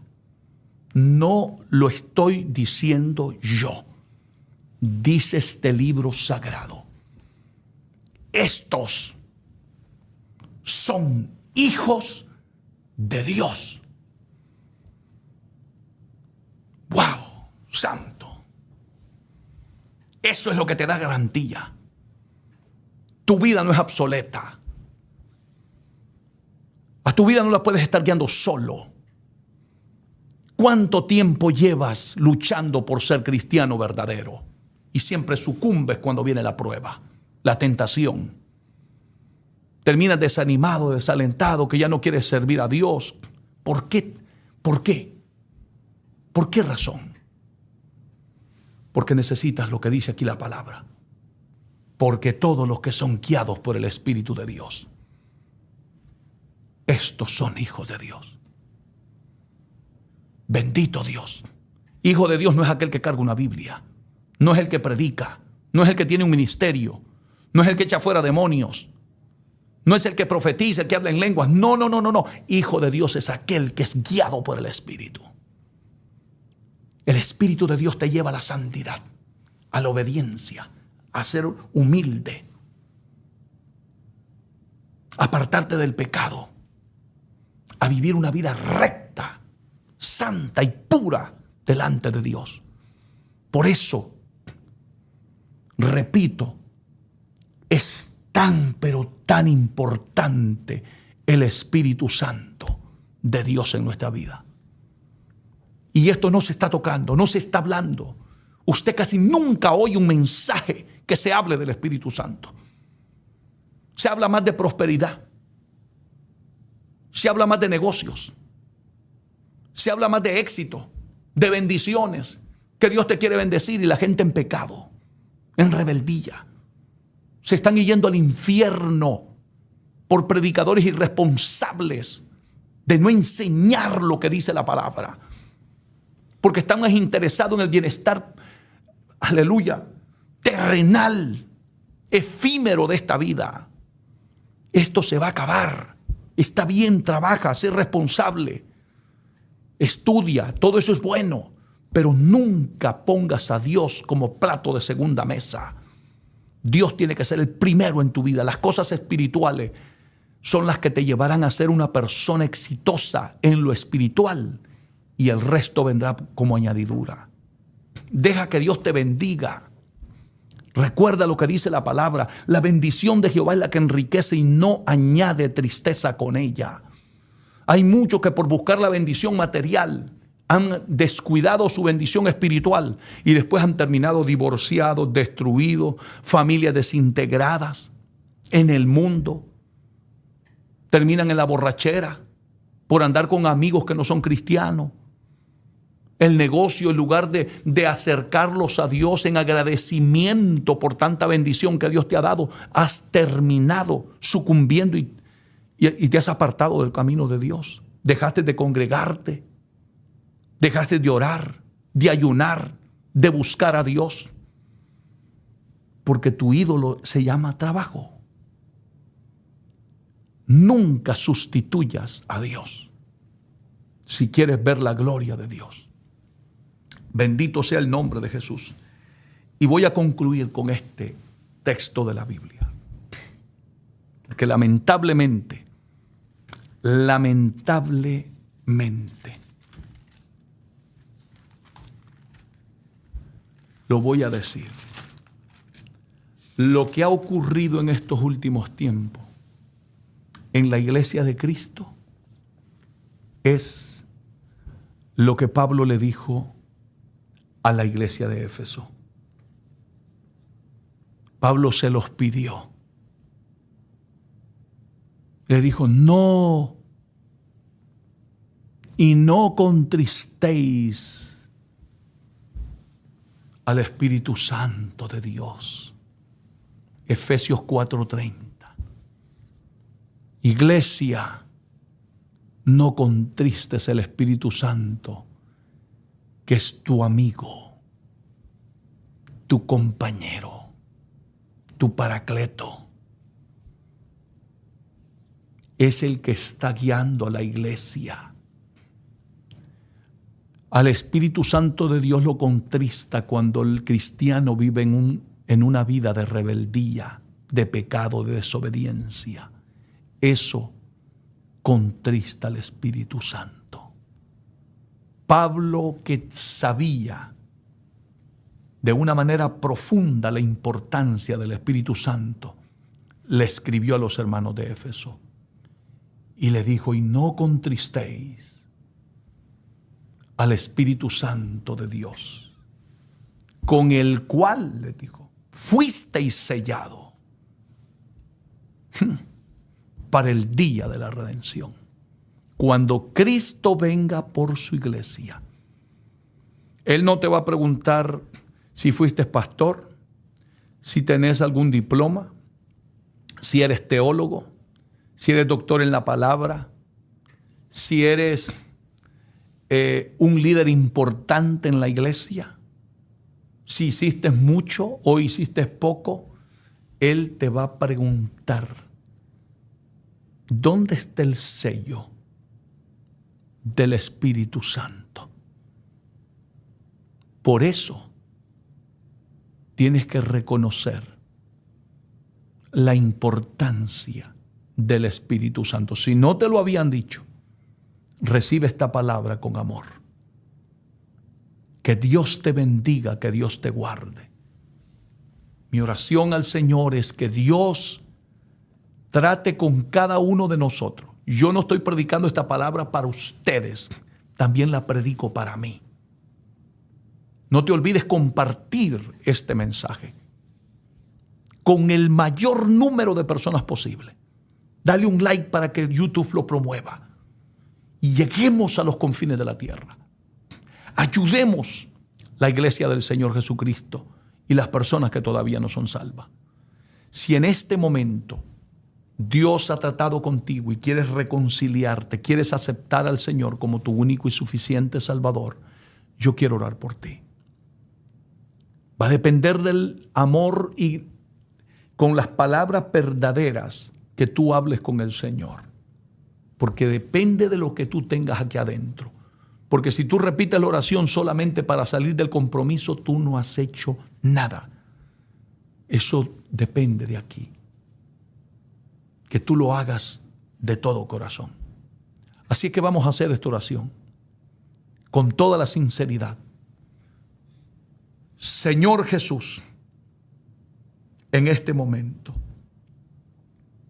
no lo estoy diciendo yo, dice este libro sagrado, estos son hijos de Dios. ¡Wow! Santo. Eso es lo que te da garantía. Tu vida no es obsoleta. A tu vida no la puedes estar guiando solo. ¿Cuánto tiempo llevas luchando por ser cristiano verdadero? Y siempre sucumbes cuando viene la prueba, la tentación. Terminas desanimado, desalentado, que ya no quieres servir a Dios. ¿Por qué? ¿Por qué? ¿Por qué razón? Porque necesitas lo que dice aquí la palabra. Porque todos los que son guiados por el Espíritu de Dios, estos son hijos de Dios. Bendito Dios. Hijo de Dios no es aquel que carga una Biblia, no es el que predica, no es el que tiene un ministerio, no es el que echa fuera demonios, no es el que profetiza, el que habla en lenguas. No. Hijo de Dios es aquel que es guiado por el Espíritu. El Espíritu de Dios te lleva a la santidad, a la obediencia, a ser humilde, a apartarte del pecado, a vivir una vida recta, santa y pura delante de Dios. Por eso, repito, es tan, pero tan importante el Espíritu Santo de Dios en nuestra vida. Y esto no se está tocando, no se está hablando. Usted casi nunca oye un mensaje que se hable del Espíritu Santo. Se habla más de prosperidad. Se habla más de negocios. Se habla más de éxito, de bendiciones, que Dios te quiere bendecir, y la gente en pecado, en rebeldía. Se están yendo al infierno por predicadores irresponsables de no enseñar lo que dice la palabra. Porque están más interesados en el bienestar, aleluya, terrenal, efímero de esta vida. Esto se va a acabar. Está bien, trabaja, sé responsable, estudia, todo eso es bueno, pero nunca pongas a Dios como plato de segunda mesa. Dios tiene que ser el primero en tu vida. Las cosas espirituales son las que te llevarán a ser una persona exitosa en lo espiritual, y el resto vendrá como añadidura. Deja que Dios te bendiga. Recuerda lo que dice la palabra: la bendición de Jehová es la que enriquece y no añade tristeza con ella. Hay muchos que por buscar la bendición material han descuidado su bendición espiritual y después han terminado divorciados, destruidos, familias desintegradas en el mundo. Terminan en la borrachera por andar con amigos que no son cristianos. El negocio, en lugar de acercarlos a Dios en agradecimiento por tanta bendición que Dios te ha dado, has terminado sucumbiendo y te has apartado del camino de Dios. Dejaste de congregarte, dejaste de orar, de ayunar, de buscar a Dios, porque tu ídolo se llama trabajo. Nunca sustituyas a Dios si quieres ver la gloria de Dios. Bendito sea el nombre de Jesús. Y voy a concluir con este texto de la Biblia, que lamentablemente, lo voy a decir, lo que ha ocurrido en estos últimos tiempos en la iglesia de Cristo es lo que Pablo le dijo a la iglesia de Éfeso. Pablo se los pidió. Le dijo: no, y no contristéis al Espíritu Santo de Dios. Efesios 4:30. Iglesia, no contristes el Espíritu Santo, que es tu amigo, tu compañero, tu paracleto. Es el que está guiando a la iglesia. Al Espíritu Santo de Dios lo contrista cuando el cristiano vive en una vida de rebeldía, de pecado, de desobediencia. Eso contrista al Espíritu Santo. Pablo, que sabía de una manera profunda la importancia del Espíritu Santo, le escribió a los hermanos de Éfeso y le dijo: y no contristéis al Espíritu Santo de Dios, con el cual, le dijo, fuisteis sellado para el día de la redención, cuando Cristo venga por su iglesia. Él no te va a preguntar si fuiste pastor, si tenés algún diploma, si eres teólogo, si eres doctor en la palabra, si eres un líder importante en la iglesia. si hiciste mucho o hiciste poco, Él te va a preguntar, ¿dónde está el sello del Espíritu Santo? Por eso tienes que reconocer la importancia del Espíritu Santo. Si no te lo habían dicho, recibe esta palabra con amor. Que Dios te bendiga, que Dios te guarde. Mi oración al Señor es que Dios trate con cada uno de nosotros. Yo no estoy predicando esta palabra para ustedes, también la predico para mí. No te olvides compartir este mensaje con el mayor número de personas posible. Dale un like para que YouTube lo promueva y lleguemos a los confines de la tierra. Ayudemos la iglesia del Señor Jesucristo y las personas que todavía no son salvas. Si en este momento Dios ha tratado contigo y quieres reconciliarte, quieres aceptar al Señor como tu único y suficiente Salvador, yo quiero orar por ti. Va a depender del amor y con las palabras verdaderas que tú hables con el Señor. Porque depende de lo que tú tengas aquí adentro. Porque si tú repites la oración solamente para salir del compromiso, tú no has hecho nada. Eso depende de aquí. Que tú lo hagas de todo corazón. Así que vamos a hacer esta oración con toda la sinceridad. Señor Jesús, en este momento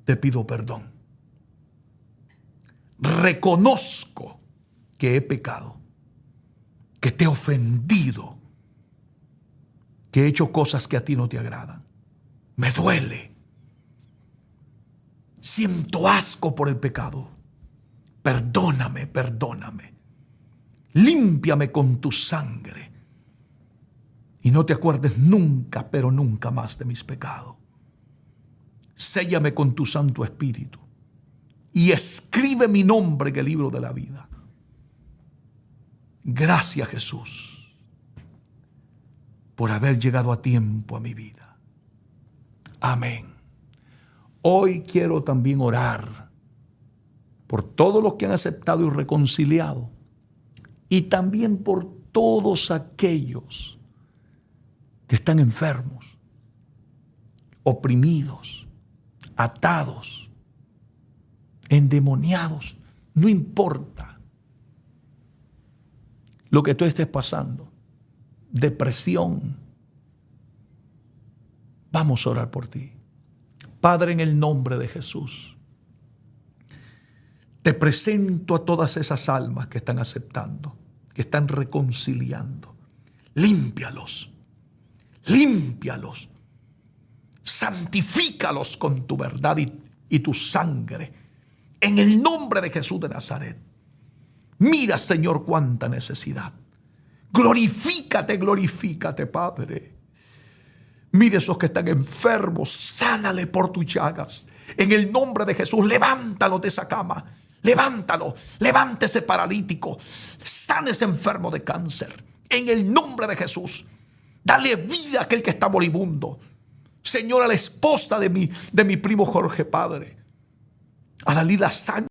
te pido perdón. Reconozco que he pecado, que te he ofendido, que he hecho cosas que a ti no te agradan. Me duele. Siento asco por el pecado. Perdóname, perdóname. Límpiame con tu sangre. Y no te acuerdes nunca, pero nunca más de mis pecados. Séllame con tu Santo Espíritu y escribe mi nombre en el libro de la vida. Gracias, Jesús, por haber llegado a tiempo a mi vida. Amén. Hoy quiero también orar por todos los que han aceptado y reconciliado y también por todos aquellos que están enfermos, oprimidos, atados, endemoniados. No importa lo que tú estés pasando, depresión. Vamos a orar por ti. Padre, en el nombre de Jesús, te presento a todas esas almas que están aceptando, que están reconciliando. Límpialos. Límpialos, santifícalos con tu verdad y tu sangre, en el nombre de Jesús de Nazaret. Mira, Señor, cuánta necesidad. Glorifícate, glorifícate, Padre. Mira esos que están enfermos, sánale por tus llagas. En el nombre de Jesús, levántalo de esa cama. Levántalo, levántese paralítico, sane ese enfermo de cáncer. En el nombre de Jesús. Dale vida a aquel que está moribundo. Señor, a la esposa de mi primo Jorge, Padre. A Dalila Sánchez.